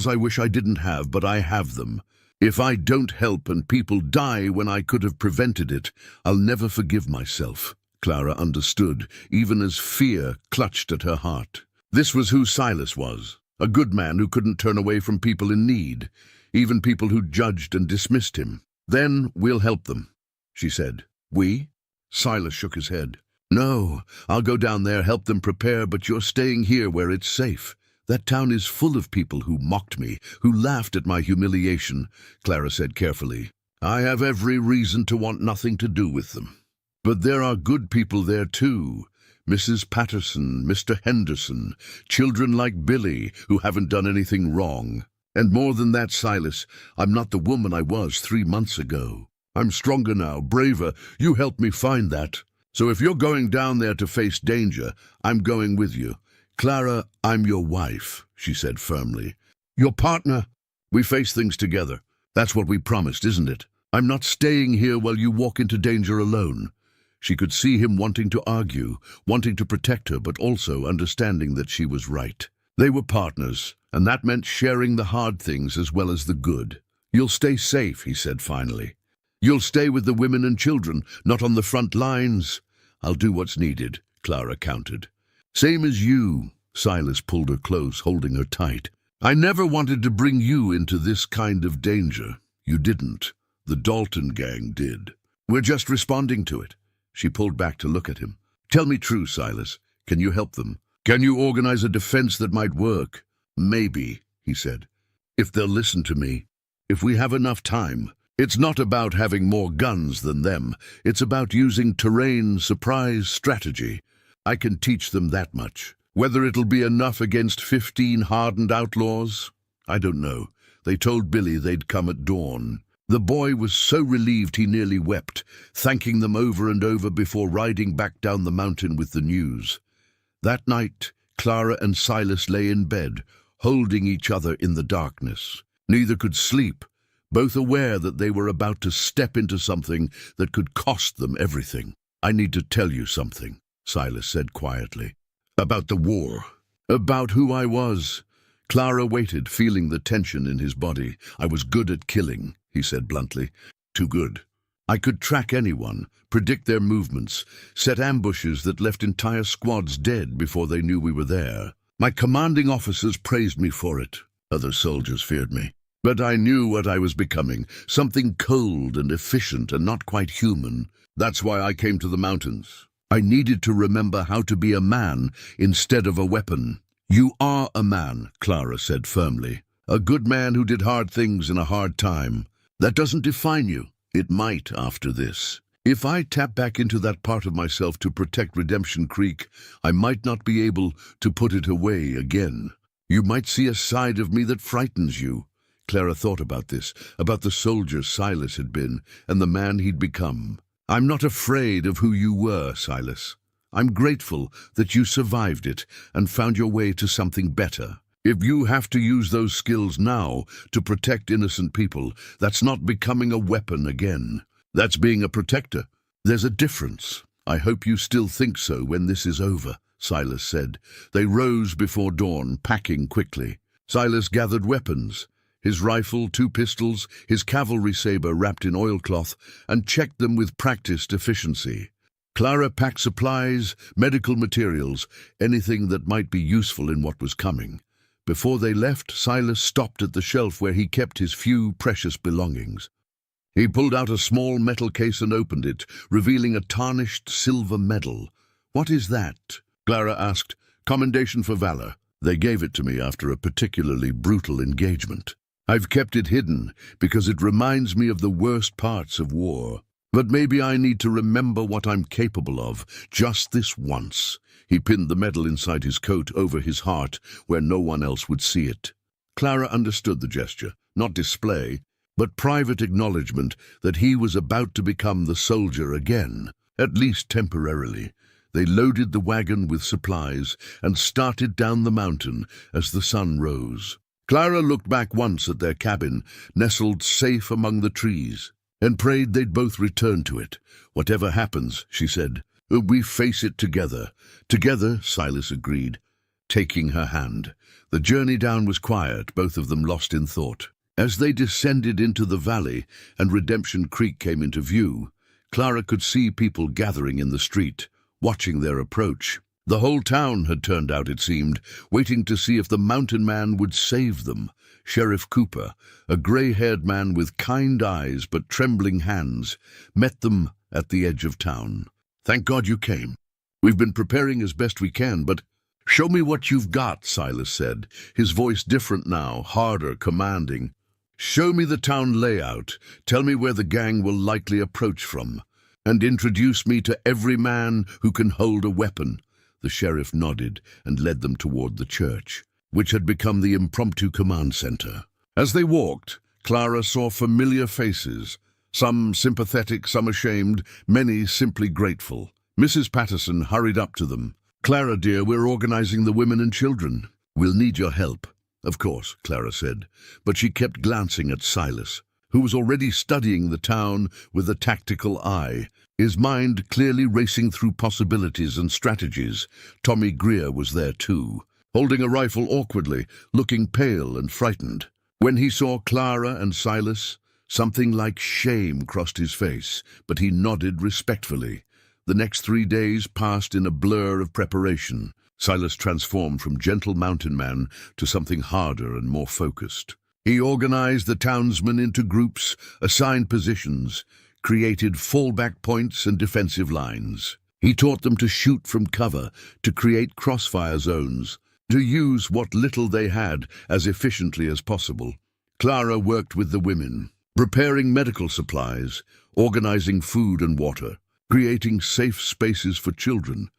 I wish I didn't have, but I have them. If I don't help and people die when I could have prevented it, I'll never forgive myself. Clara understood, even as fear clutched at her heart. This was who Silas was, a good man who couldn't turn away from people in need, even people who judged and dismissed him. Then we'll help them, she said. We? Silas shook his head. No, I'll go down there, help them prepare, but you're staying here where it's safe. That town is full of people who mocked me, who laughed at my humiliation, Clara said carefully. I have every reason to want nothing to do with them. But there are good people there too. Mrs. Patterson, Mr. Henderson, children like Billy who haven't done anything wrong. And more than that, Silas, I'm not the woman I was 3 months ago. I'm stronger now, braver. You helped me find that. So if you're going down there to face danger, I'm going with you. Clara, I'm your wife, she said firmly. Your partner? We face things together. That's what we promised, isn't it? I'm not staying here while you walk into danger alone. She could see him wanting to argue, wanting to protect her, but also understanding that she was right. They were partners, and that meant sharing the hard things as well as the good. You'll stay safe, he said finally. You'll stay with the women and children, not on the front lines. I'll do what's needed, Clara countered. Same as you, Silas pulled her close, holding her tight. I never wanted to bring you into this kind of danger. You didn't. The Dalton gang did. We're just responding to it. She pulled back to look at him. Tell me true, Silas. Can you help them? Can you organize a defense that might work? Maybe, he said. If they'll listen to me. If we have enough time. It's not about having more guns than them. It's about using terrain surprise strategy. I can teach them that much. Whether it'll be enough against 15 hardened outlaws? I don't know. They told Billy they'd come at dawn. The boy was so relieved he nearly wept, thanking them over and over before riding back down the mountain with the news. That night, Clara and Silas lay in bed, holding each other in the darkness. Neither could sleep, both aware that they were about to step into something that could cost them everything. I need to tell you something, Silas said quietly. About the war. About who I was. Clara waited, feeling the tension in his body. I was good at killing, he said bluntly. Too good. I could track anyone, predict their movements, set ambushes that left entire squads dead before they knew we were there. My commanding officers praised me for it. Other soldiers feared me. But I knew what I was becoming, something cold and efficient and not quite human. That's why I came to the mountains. I needed to remember how to be a man instead of a weapon. "You are a man," Clara said firmly. "A good man who did hard things in a hard time. That doesn't define you. It might after this. If I tap back into that part of myself to protect Redemption Creek, I might not be able to put it away again. You might see a side of me that frightens you." Clara thought about this, about the soldier Silas had been, and the man he'd become. "I'm not afraid of who you were, Silas. I'm grateful that you survived it and found your way to something better. If you have to use those skills now to protect innocent people, that's not becoming a weapon again. That's being a protector. There's a difference. I hope you still think so when this is over," Silas said. They rose before dawn, packing quickly. Silas gathered weapons, his rifle, 2 pistols, his cavalry saber wrapped in oilcloth, and checked them with practiced efficiency. Clara packed supplies, medical materials, anything that might be useful in what was coming. Before they left, Silas stopped at the shelf where he kept his few precious belongings. He pulled out a small metal case and opened it, revealing a tarnished silver medal. "What is that?" Clara asked. "Commendation for valor. They gave it to me after a particularly brutal engagement. I've kept it hidden because it reminds me of the worst parts of war. But maybe I need to remember what I'm capable of, just this once." He pinned the medal inside his coat over his heart, where no one else would see it. Clara understood the gesture, not display, but private acknowledgement that he was about to become the soldier again, at least temporarily. They loaded the wagon with supplies and started down the mountain as the sun rose. Clara looked back once at their cabin, nestled safe among the trees, and prayed they'd both return to it. "Whatever happens," she said, "we face it together." "Together," Silas agreed, taking her hand. The journey down was quiet, both of them lost in thought. As they descended into the valley and Redemption Creek came into view, Clara could see people gathering in the street, watching their approach. The whole town had turned out, it seemed, waiting to see if the mountain man would save them. Sheriff Cooper, a gray-haired man with kind eyes but trembling hands, met them at the edge of town. "Thank God you came. We've been preparing as best we can, but—" "Show me what you've got," Silas said, his voice different now, harder, commanding. "Show me the town layout, tell me where the gang will likely approach from, and introduce me to every man who can hold a weapon." The sheriff nodded and led them toward the church, which had become the impromptu command center. As they walked, Clara saw familiar faces, some sympathetic, some ashamed, many simply grateful. Mrs. Patterson hurried up to them. "Clara, dear, we're organizing the women and children. We'll need your help." "Of course," Clara said, but she kept glancing at Silas, who was already studying the town with a tactical eye, his mind clearly racing through possibilities and strategies. Tommy Greer was there too, holding a rifle awkwardly, looking pale and frightened. When he saw Clara and Silas, something like shame crossed his face, but he nodded respectfully. The next 3 days passed in a blur of preparation. Silas transformed from gentle mountain man to something harder and more focused. He organized the townsmen into groups, assigned positions, created fallback points and defensive lines. He taught them to shoot from cover, to create crossfire zones, to use what little they had as efficiently as possible. Clara worked with the women, preparing medical supplies, organizing food and water, creating safe spaces for children,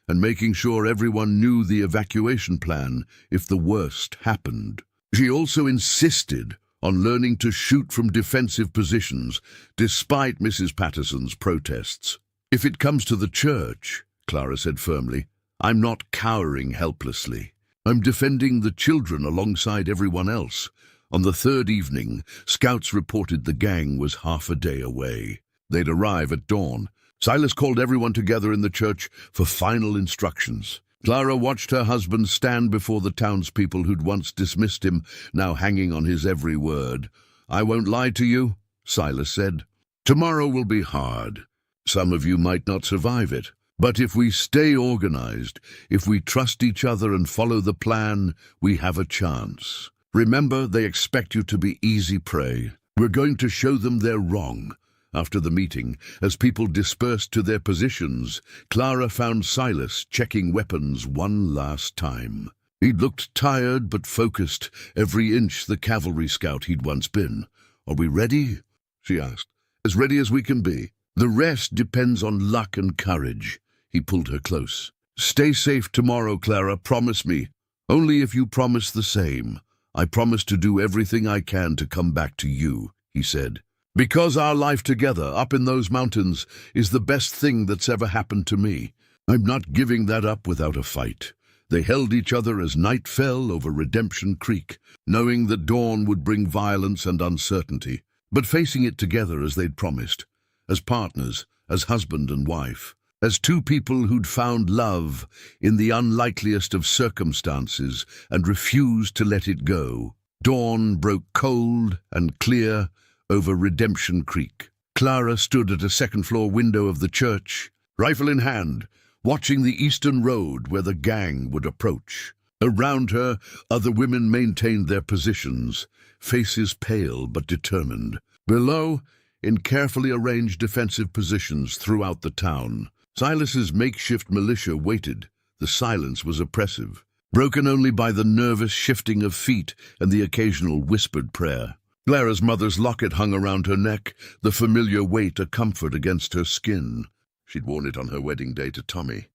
and making sure everyone knew the evacuation plan if the worst happened. She also insisted on learning to shoot from defensive positions, despite Mrs. Patterson's protests. "If it comes to the church," Clara said firmly, "I'm not cowering helplessly. I'm defending the children alongside everyone else." On the 3rd evening, scouts reported the gang was half a day away. They'd arrive at dawn. Silas called everyone together in the church for final instructions. Clara watched her husband stand before the townspeople who'd once dismissed him, now hanging on his every word. "I won't lie to you," Silas said. "Tomorrow will be hard. Some of you might not survive it. But if we stay organized, if we trust each other and follow the plan, we have a chance. Remember, they expect you to be easy prey. We're going to show them they're wrong." After the meeting, as people dispersed to their positions, Clara found Silas checking weapons one last time. He looked tired but focused, every inch the cavalry scout he'd once been. "Are we ready?" she asked. "As ready as we can be. The rest depends on luck and courage." He pulled her close. "Stay safe tomorrow, Clara, promise me. Only if you promise the same. I promise to do everything I can to come back to you," he said. "Because our life together up in those mountains is the best thing that's ever happened to me. I'm not giving that up without a fight." They held each other as night fell over Redemption Creek, knowing that dawn would bring violence and uncertainty, but facing it together as they'd promised, as partners, as husband and wife, as two people who'd found love in the unlikeliest of circumstances and refused to let it go. Dawn broke cold and clear over Redemption Creek. Clara stood at a second-floor window of the church, rifle in hand, watching the eastern road where the gang would approach. Around her, other women maintained their positions, faces pale but determined. Below, in carefully arranged defensive positions throughout the town, Silas's makeshift militia waited. The silence was oppressive, broken only by the nervous shifting of feet and the occasional whispered prayer. Clara's mother's locket hung around her neck, the familiar weight a comfort against her skin. She'd worn it on her wedding day to Tommy,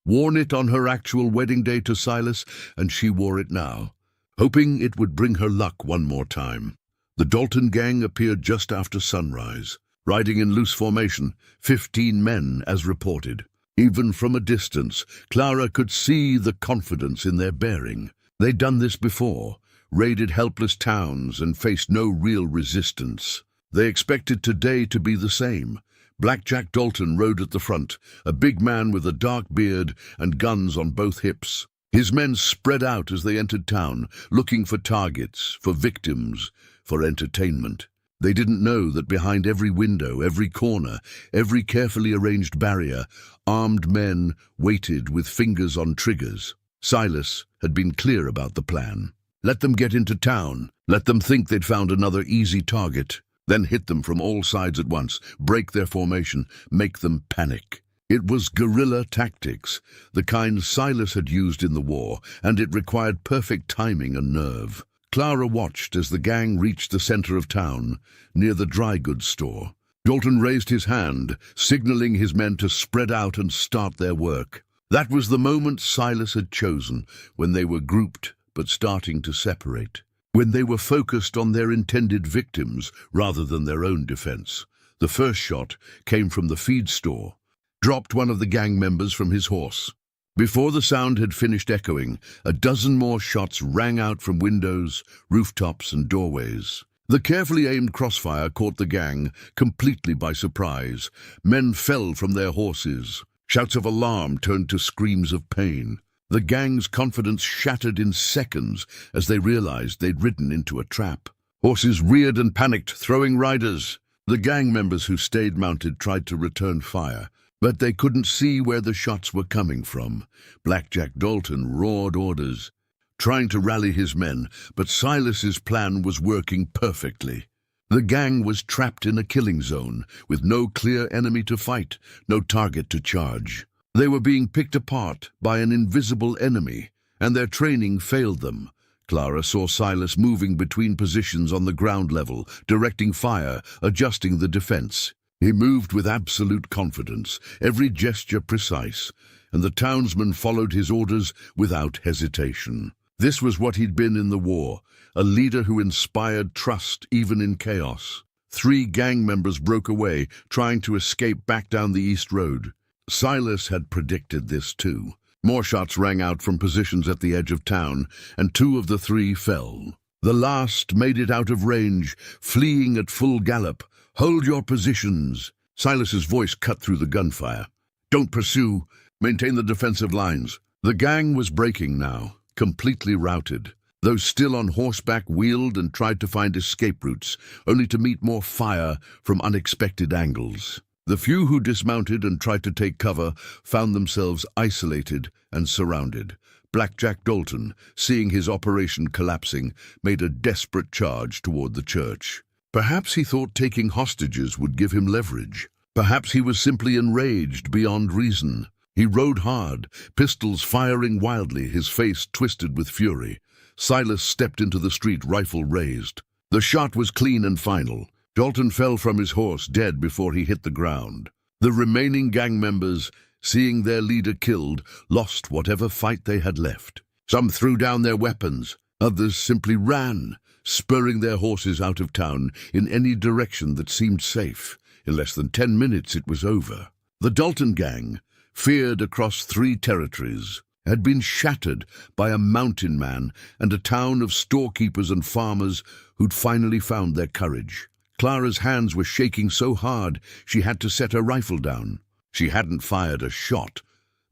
worn it on her actual wedding day to Silas, and she wore it now, hoping it would bring her luck one more time. The Dalton gang appeared just after sunrise, riding in loose formation, 15 men as reported. Even from a distance, Clara could see the confidence in their bearing. They'd done this before, raided helpless towns and faced no real resistance. They expected today to be the same. Blackjack Dalton rode at the front, a big man with a dark beard and guns on both hips. His men spread out as they entered town, looking for targets, for victims, for entertainment. They didn't know that behind every window, every corner, every carefully arranged barrier, armed men waited with fingers on triggers. Silas had been clear about the plan. Let them get into town, let them think they'd found another easy target. Then hit them from all sides at once, break their formation, make them panic. It was guerrilla tactics, the kind Silas had used in the war, and it required perfect timing and nerve. Clara watched as the gang reached the center of town, near the dry goods store. Dalton raised his hand, signaling his men to spread out and start their work. That was the moment Silas had chosen, when they were grouped but starting to separate. When they were focused on their intended victims rather than their own defense. The first shot came from the feed store, dropped one of the gang members from his horse. Before the sound had finished echoing, a dozen more shots rang out from windows, rooftops, and doorways. The carefully aimed crossfire caught the gang completely by surprise. Men fell from their horses. Shouts of alarm turned to screams of pain. The gang's confidence shattered in seconds as they realized they'd ridden into a trap. Horses reared and panicked, throwing riders. The gang members who stayed mounted tried to return fire, but they couldn't see where the shots were coming from. Blackjack Dalton roared orders, trying to rally his men, but Silas's plan was working perfectly. The gang was trapped in a killing zone, with no clear enemy to fight, no target to charge. They were being picked apart by an invisible enemy, and their training failed them. Clara saw Silas moving between positions on the ground level, directing fire, adjusting the defense. He moved with absolute confidence, every gesture precise, and the townsmen followed his orders without hesitation. This was what he'd been in the war, a leader who inspired trust even in chaos. 3 gang members broke away, trying to escape back down the East Road. Silas had predicted this too. More shots rang out from positions at the edge of town, and 2 of the 3 fell. The last made it out of range, fleeing at full gallop. "Hold your positions." Silas's voice cut through the gunfire. "Don't pursue. Maintain the defensive lines." The gang was breaking now, completely routed. Those still on horseback wheeled and tried to find escape routes, only to meet more fire from unexpected angles. The few who dismounted and tried to take cover found themselves isolated and surrounded. Blackjack Dalton, seeing his operation collapsing, made a desperate charge toward the church. Perhaps he thought taking hostages would give him leverage. Perhaps he was simply enraged beyond reason. He rode hard, pistols firing wildly, his face twisted with fury. Silas stepped into the street, rifle raised. The shot was clean and final. Dalton fell from his horse, dead before he hit the ground. The remaining gang members, seeing their leader killed, lost whatever fight they had left. Some threw down their weapons. Others simply ran, spurring their horses out of town in any direction that seemed safe. In less than 10 minutes it was over. The Dalton gang, feared across 3 territories, had been shattered by a mountain man and a town of storekeepers and farmers who'd finally found their courage. Clara's hands were shaking so hard she had to set her rifle down. She hadn't fired a shot.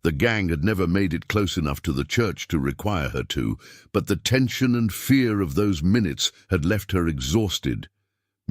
The gang had never made it close enough to the church to require her to, but the tension and fear of those minutes had left her exhausted.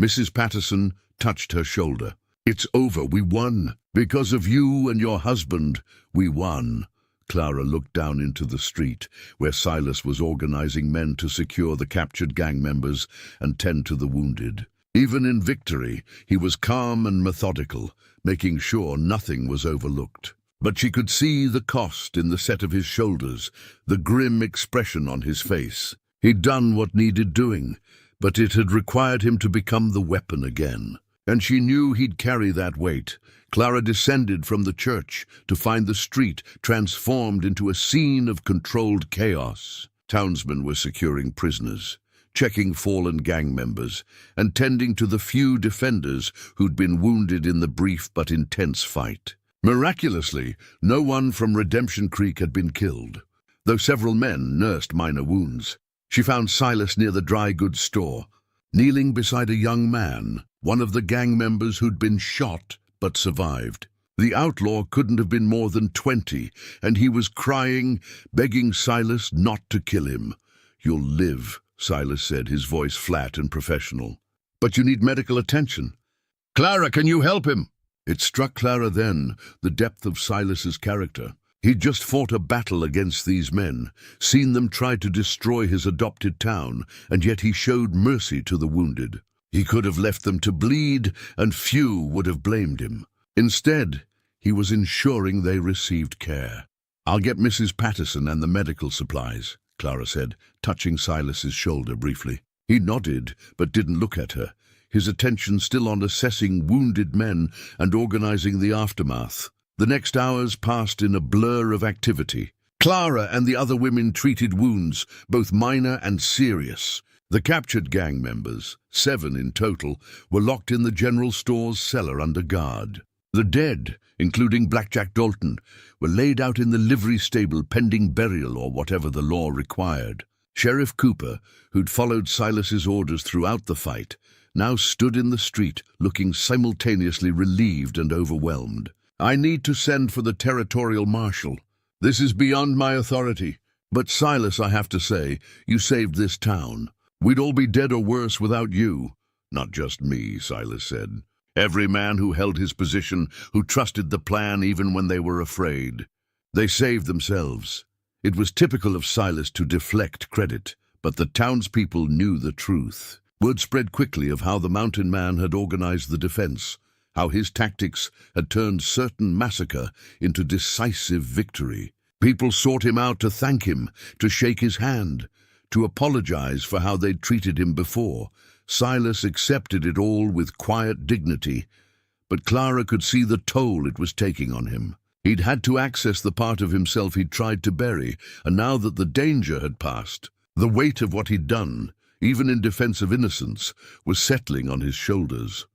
Mrs. Patterson touched her shoulder. "It's over, we won. Because of you and your husband, we won." Clara looked down into the street, where Silas was organizing men to secure the captured gang members and tend to the wounded. Even in victory, he was calm and methodical, making sure nothing was overlooked. But she could see the cost in the set of his shoulders, the grim expression on his face. He'd done what needed doing, but it had required him to become the weapon again. And she knew he'd carry that weight. Clara descended from the church to find the street transformed into a scene of controlled chaos. Townsmen were securing prisoners, checking fallen gang members, and tending to the few defenders who'd been wounded in the brief but intense fight. Miraculously, no one from Redemption Creek had been killed, though several men nursed minor wounds. She found Silas near the dry goods store, kneeling beside a young man, one of the gang members who'd been shot but survived. The outlaw couldn't have been more than 20, and he was crying, begging Silas not to kill him. "You'll live," Silas said, his voice flat and professional. "But you need medical attention. Clara, can you help him?" It struck Clara then, the depth of Silas's character. He'd just fought a battle against these men, seen them try to destroy his adopted town, and yet he showed mercy to the wounded. He could have left them to bleed, and few would have blamed him. Instead, he was ensuring they received care. "I'll get Mrs. Patterson and the medical supplies," Clara said, touching Silas's shoulder briefly. He nodded, but didn't look at her, his attention still on assessing wounded men and organizing the aftermath. The next hours passed in a blur of activity. Clara and the other women treated wounds, both minor and serious. The captured gang members, 7 in total, were locked in the general store's cellar under guard. The dead, including Blackjack Dalton, were laid out in the livery stable pending burial or whatever the law required. Sheriff Cooper, who'd followed Silas's orders throughout the fight, now stood in the street, looking simultaneously relieved and overwhelmed. "I need to send for the territorial marshal. This is beyond my authority. But Silas, I have to say, you saved this town. We'd all be dead or worse without you." "Not just me," Silas said. "Every man who held his position, who trusted the plan even when they were afraid. They saved themselves." It was typical of Silas to deflect credit, but the townspeople knew the truth. Word spread quickly of how the mountain man had organized the defense, how his tactics had turned certain massacre into decisive victory. People sought him out to thank him, to shake his hand, to apologize for how they'd treated him before. Silas accepted it all with quiet dignity, but Clara could see the toll it was taking on him. He'd had to access the part of himself he'd tried to bury, and now that the danger had passed, the weight of what he'd done, even in defense of innocence, was settling on his shoulders.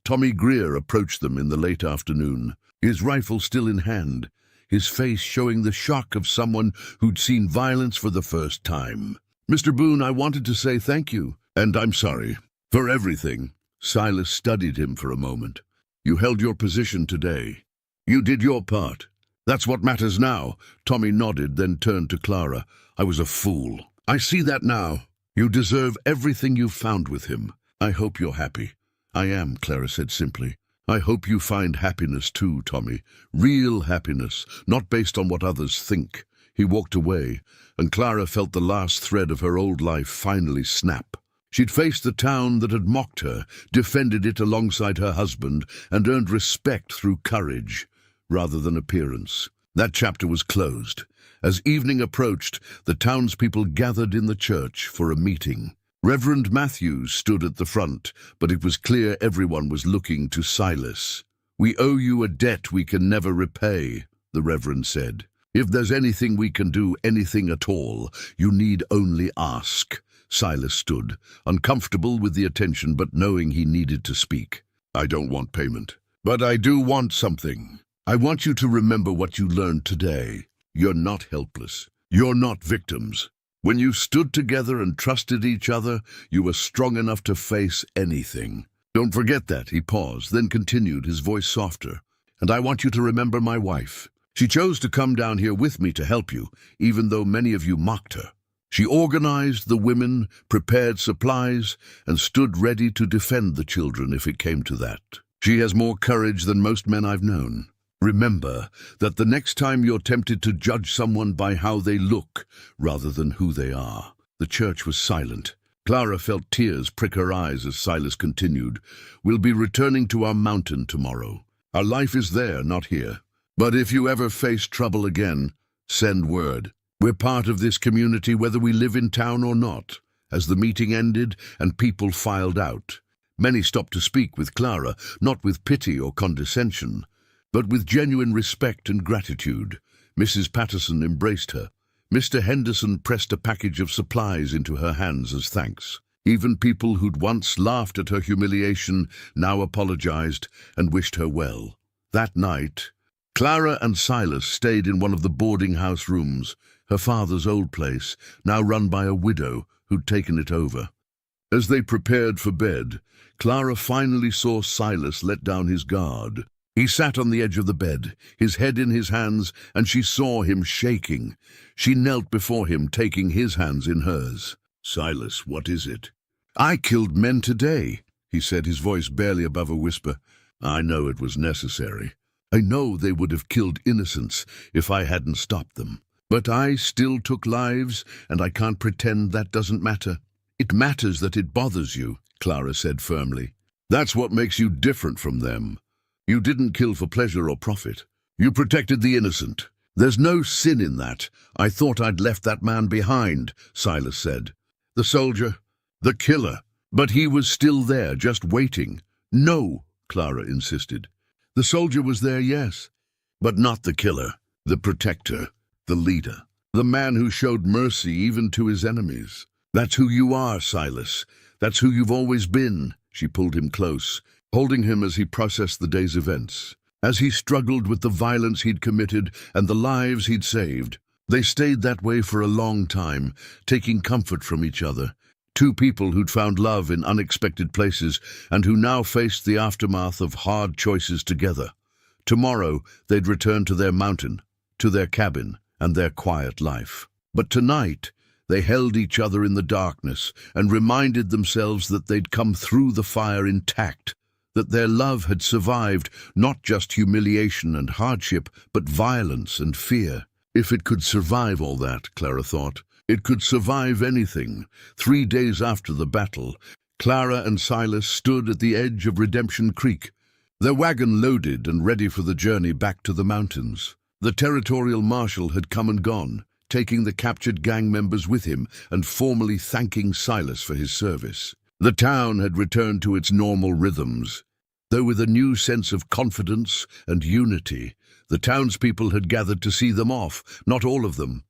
Tommy Greer approached them in the late afternoon, his rifle still in hand, his face showing the shock of someone who'd seen violence for the first time. "Mr. Boone, I wanted to say thank you, and I'm sorry, for everything." Silas studied him for a moment. "You held your position today. You did your part. That's what matters now." Tommy nodded, then turned to Clara. "I was a fool. I see that now. You deserve everything you've found with him. I hope you're happy." "I am," Clara said simply. "I hope you find happiness too, Tommy. Real happiness, not based on what others think." He walked away, and Clara felt the last thread of her old life finally snap. She'd faced the town that had mocked her, defended it alongside her husband, and earned respect through courage rather than appearance. That chapter was closed. As evening approached, the townspeople gathered in the church for a meeting. Reverend Matthews stood at the front, but it was clear everyone was looking to Silas. "We owe you a debt we can never repay," the Reverend said. "If there's anything we can do, anything at all, you need only ask." Silas stood, uncomfortable with the attention but knowing he needed to speak. "I don't want payment, but I do want something. I want you to remember what you learned today. You're not helpless. You're not victims. When you stood together and trusted each other, you were strong enough to face anything. Don't forget that." He paused, then continued, his voice softer. "And I want you to remember my wife. She chose to come down here with me to help you, even though many of you mocked her. She organized the women, prepared supplies, and stood ready to defend the children if it came to that. She has more courage than most men I've known. Remember that the next time you're tempted to judge someone by how they look rather than who they are." The church was silent. Clara felt tears prick her eyes as Silas continued. "We'll be returning to our mountain tomorrow. Our life is there, not here. But if you ever face trouble again, send word. We're part of this community whether we live in town or not." As the meeting ended and people filed out, many stopped to speak with Clara, not with pity or condescension, but with genuine respect and gratitude. Mrs. Patterson embraced her. Mr. Henderson pressed a package of supplies into her hands as thanks. Even people who'd once laughed at her humiliation now apologized and wished her well. That night, Clara and Silas stayed in one of the boarding house rooms, her father's old place, now run by a widow who'd taken it over. As they prepared for bed, Clara finally saw Silas let down his guard. He sat on the edge of the bed, his head in his hands, and she saw him shaking. She knelt before him, taking his hands in hers. "Silas, what is it?" "I killed men today," he said, his voice barely above a whisper. "I know it was necessary. I know they would have killed innocents if I hadn't stopped them. But I still took lives, and I can't pretend that doesn't matter." "It matters that it bothers you," Clara said firmly. "That's what makes you different from them. You didn't kill for pleasure or profit. You protected the innocent. There's no sin in that. I thought I'd left that man behind," Silas said. "The soldier, the killer. But he was still there, just waiting." "No," Clara insisted. "The soldier was there, yes, but not the killer, the protector, the leader, the man who showed mercy even to his enemies. That's who you are, Silas. That's who you've always been." She pulled him close, holding him as he processed the day's events. As he struggled with the violence he'd committed and the lives he'd saved, they stayed that way for a long time, taking comfort from each other. Two people who'd found love in unexpected places and who now faced the aftermath of hard choices together. Tomorrow, they'd return to their mountain, to their cabin, and their quiet life. But tonight, they held each other in the darkness and reminded themselves that they'd come through the fire intact, that their love had survived not just humiliation and hardship, but violence and fear. If it could survive all that, Clara thought, it could survive anything. 3 days after the battle, Clara and Silas stood at the edge of Redemption Creek, their wagon loaded and ready for the journey back to the mountains. The territorial marshal had come and gone, taking the captured gang members with him and formally thanking Silas for his service. The town had returned to its normal rhythms, though with a new sense of confidence and unity. The townspeople had gathered to see them off, not all of them,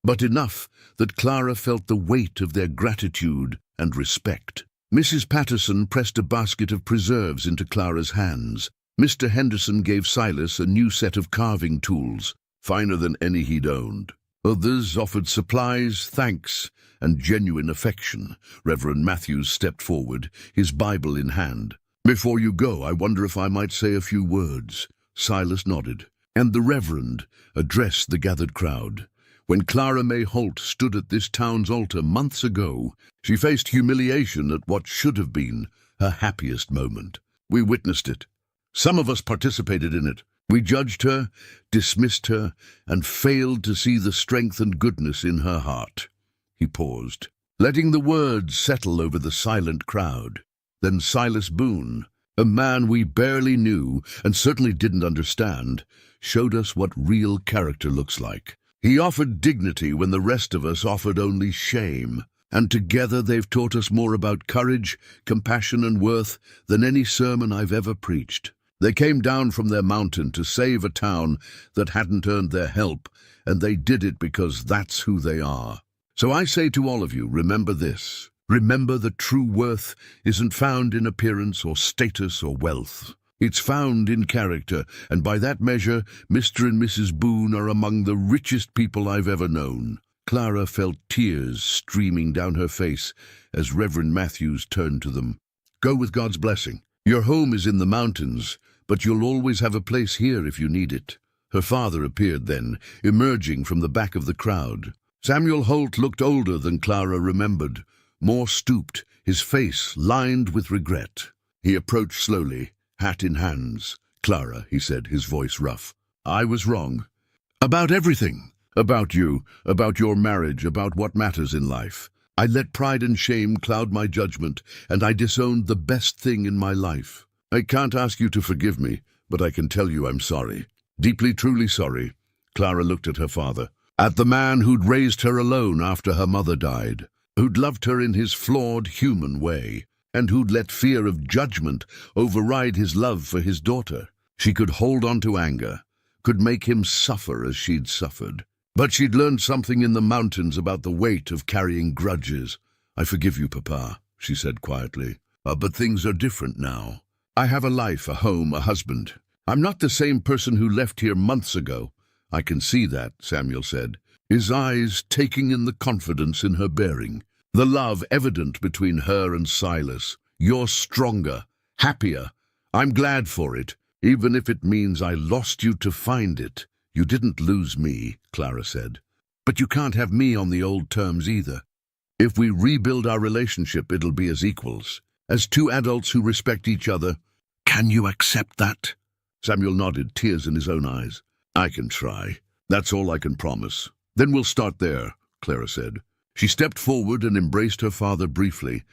but enough that Clara felt the weight of their gratitude and respect. Mrs. Patterson pressed a basket of preserves into Clara's hands. Mr. Henderson gave Silas a new set of carving tools, finer than any he'd owned. Others offered supplies, thanks, and genuine affection. Reverend Matthews stepped forward, his Bible in hand. "Before you go, I wonder if I might say a few words." Silas nodded, and the Reverend addressed the gathered crowd. When Clara May Holt stood at this town's altar months ago, she faced humiliation at what should have been her happiest moment. We witnessed it. Some of us participated in it. We judged her, dismissed her, and failed to see the strength and goodness in her heart. He paused, letting the words settle over the silent crowd. Then Silas Boone, A man we barely knew and certainly didn't understand, showed us what real character looks like. He offered dignity when the rest of us offered only shame. And together they've taught us more about courage, compassion and worth than any sermon I've ever preached. They came down from their mountain to save a town that hadn't earned their help, and they did it because that's who they are. So I say to all of you, remember this. Remember that true worth isn't found in appearance or status or wealth. It's found in character, and by that measure, Mr. and Mrs. Boone are among the richest people I've ever known. Clara felt tears streaming down her face as Reverend Matthews turned to them. Go with God's blessing. Your home is in the mountains, but you'll always have a place here if you need it. Her father appeared then, emerging from the back of the crowd. Samuel Holt looked older than Clara remembered, more stooped, his face lined with regret. He approached slowly, hat in hands. Clara, he said, his voice rough. I was wrong. About everything. About you, about your marriage, about what matters in life. I let pride and shame cloud my judgment, and I disowned the best thing in my life. I can't ask you to forgive me, but I can tell you I'm sorry. Deeply, truly sorry. Clara looked at her father, at the man who'd raised her alone after her mother died, who'd loved her in his flawed human way, and who'd let fear of judgment override his love for his daughter. She could hold on to anger, could make him suffer as she'd suffered. But she'd learned something in the mountains about the weight of carrying grudges. I forgive you, Papa, she said quietly. But things are different now. I have a life, a home, a husband. I'm not the same person who left here months ago. I can see that, Samuel said, his eyes taking in the confidence in her bearing. The love evident between her and Silas. You're stronger, happier. I'm glad for it, even if it means I lost you to find it. You didn't lose me, Clara said. But you can't have me on the old terms either. If we rebuild our relationship, it'll be as equals, as two adults who respect each other. Can you accept that? Samuel nodded, tears in his own eyes. I can try. That's all I can promise. Then we'll start there, Clara said. She stepped forward and embraced her father briefly,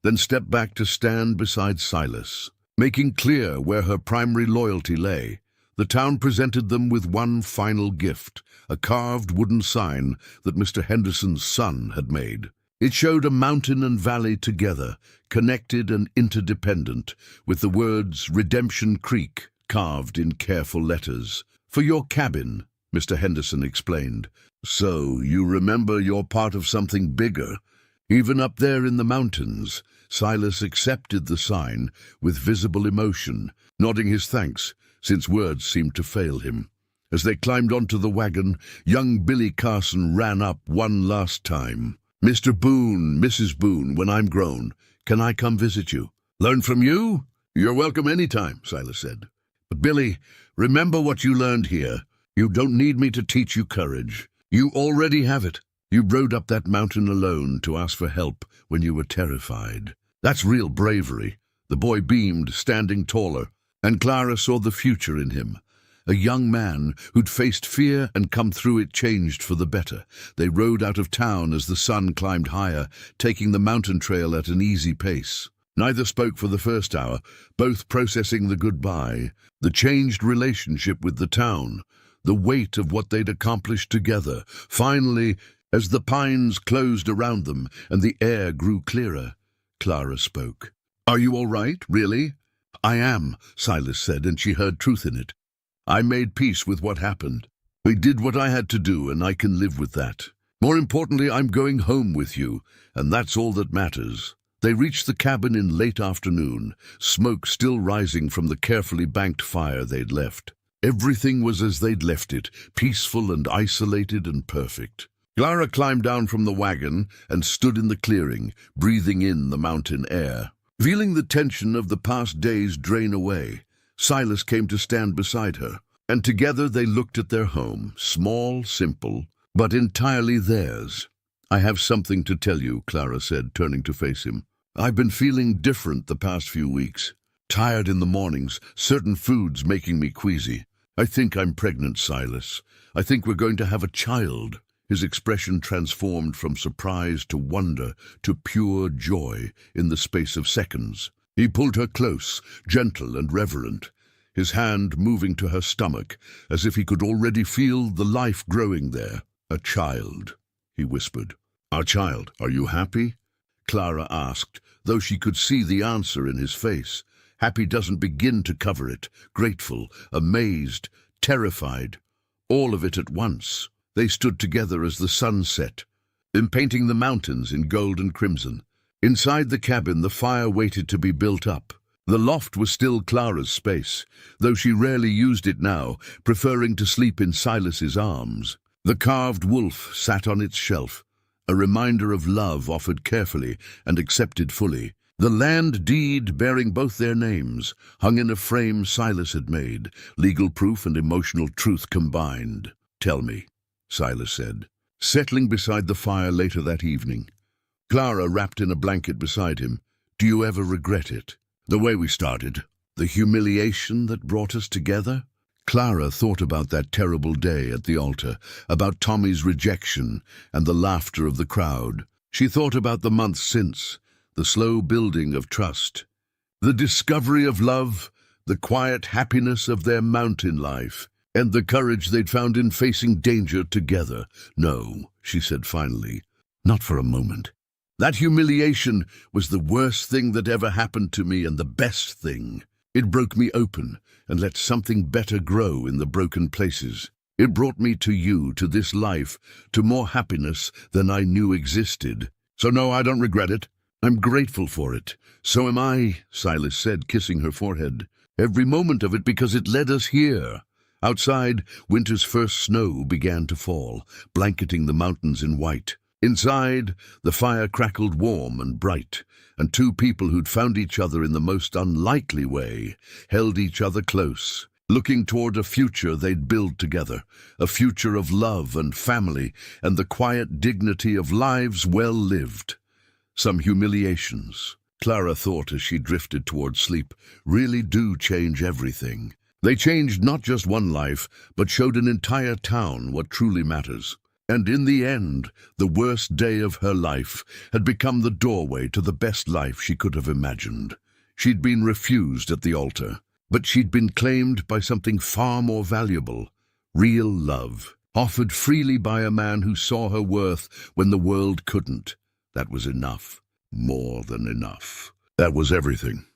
then stepped back to stand beside Silas, making clear where her primary loyalty lay. The town presented them with one final gift, a carved wooden sign that Mr. Henderson's son had made. It showed a mountain and valley together, connected and interdependent, with the words Redemption Creek carved in careful letters. For your cabin, Mr. Henderson explained. So you remember you're part of something bigger. Even up there in the mountains, Silas accepted the sign with visible emotion, nodding his thanks, since words seemed to fail him. As they climbed onto the wagon, young Billy Carson ran up one last time. Mr. Boone, Mrs. Boone, when I'm grown, can I come visit you? Learn from you? You're welcome anytime, Silas said. But Billy, remember what you learned here. You don't need me to teach you courage. You already have it. You rode up that mountain alone to ask for help when you were terrified. That's real bravery. The boy beamed, standing taller, and Clara saw the future in him. A young man who'd faced fear and come through it, changed for the better. They rode out of town as the sun climbed higher, taking the mountain trail at an easy pace. Neither spoke for the first hour, both processing the goodbye, the changed relationship with the town, the weight of what they'd accomplished together. Finally, as the pines closed around them and the air grew clearer, Clara spoke. Are you all right, really? I am, Silas said, and she heard truth in it. I made peace with what happened. I did what I had to do, and I can live with that. More importantly, I'm going home with you, and that's all that matters. They reached the cabin in late afternoon, smoke still rising from the carefully banked fire they'd left. Everything was as they'd left it, peaceful and isolated and perfect. Clara climbed down from the wagon and stood in the clearing, breathing in the mountain air. Feeling the tension of the past days drain away, Silas came to stand beside her, and together they looked at their home, small, simple, but entirely theirs. I have something to tell you, Clara said, turning to face him. I've been feeling different the past few weeks. Tired in the mornings, certain foods making me queasy. I think I'm pregnant, Silas. I think we're going to have a child. His expression transformed from surprise to wonder to pure joy in the space of seconds. He pulled her close, gentle and reverent, his hand moving to her stomach, as if he could already feel the life growing there. "A child," he whispered. "Our child, are you happy?" Clara asked, though she could see the answer in his face. Happy doesn't begin to cover it. Grateful, amazed, terrified, all of it at once. They stood together as the sun set, painting the mountains in gold and crimson. Inside the cabin, the fire waited to be built up. The loft was still Clara's space, though she rarely used it now, preferring to sleep in Silas's arms. The carved wolf sat on its shelf, a reminder of love offered carefully and accepted fully. The land deed bearing both their names hung in a frame Silas had made, legal proof and emotional truth combined. "Tell me," Silas said, settling beside the fire later that evening. Clara wrapped in a blanket beside him. "Do you ever regret it? The way we started? The humiliation that brought us together?" Clara thought about that terrible day at the altar, about Tommy's rejection and the laughter of the crowd. She thought about the months since, the slow building of trust, the discovery of love, the quiet happiness of their mountain life, and the courage they'd found in facing danger together. "No," she said finally, "not for a moment. That humiliation was the worst thing that ever happened to me and the best thing. It broke me open and let something better grow in the broken places. It brought me to you, to this life, to more happiness than I knew existed. So no, I don't regret it. I'm grateful for it. So am I," Silas said, kissing her forehead. "Every moment of it, because it led us here." Outside, winter's first snow began to fall, blanketing the mountains in white. Inside, the fire crackled warm and bright, and two people who'd found each other in the most unlikely way held each other close, looking toward a future they'd build together, a future of love and family and the quiet dignity of lives well lived. Some humiliations, Clara thought as she drifted toward sleep, really do change everything. They changed not just one life, but showed an entire town what truly matters. And in the end, the worst day of her life had become the doorway to the best life she could have imagined. She'd been refused at the altar, but she'd been claimed by something far more valuable, real love, offered freely by a man who saw her worth when the world couldn't. That was enough, more than enough. That was everything.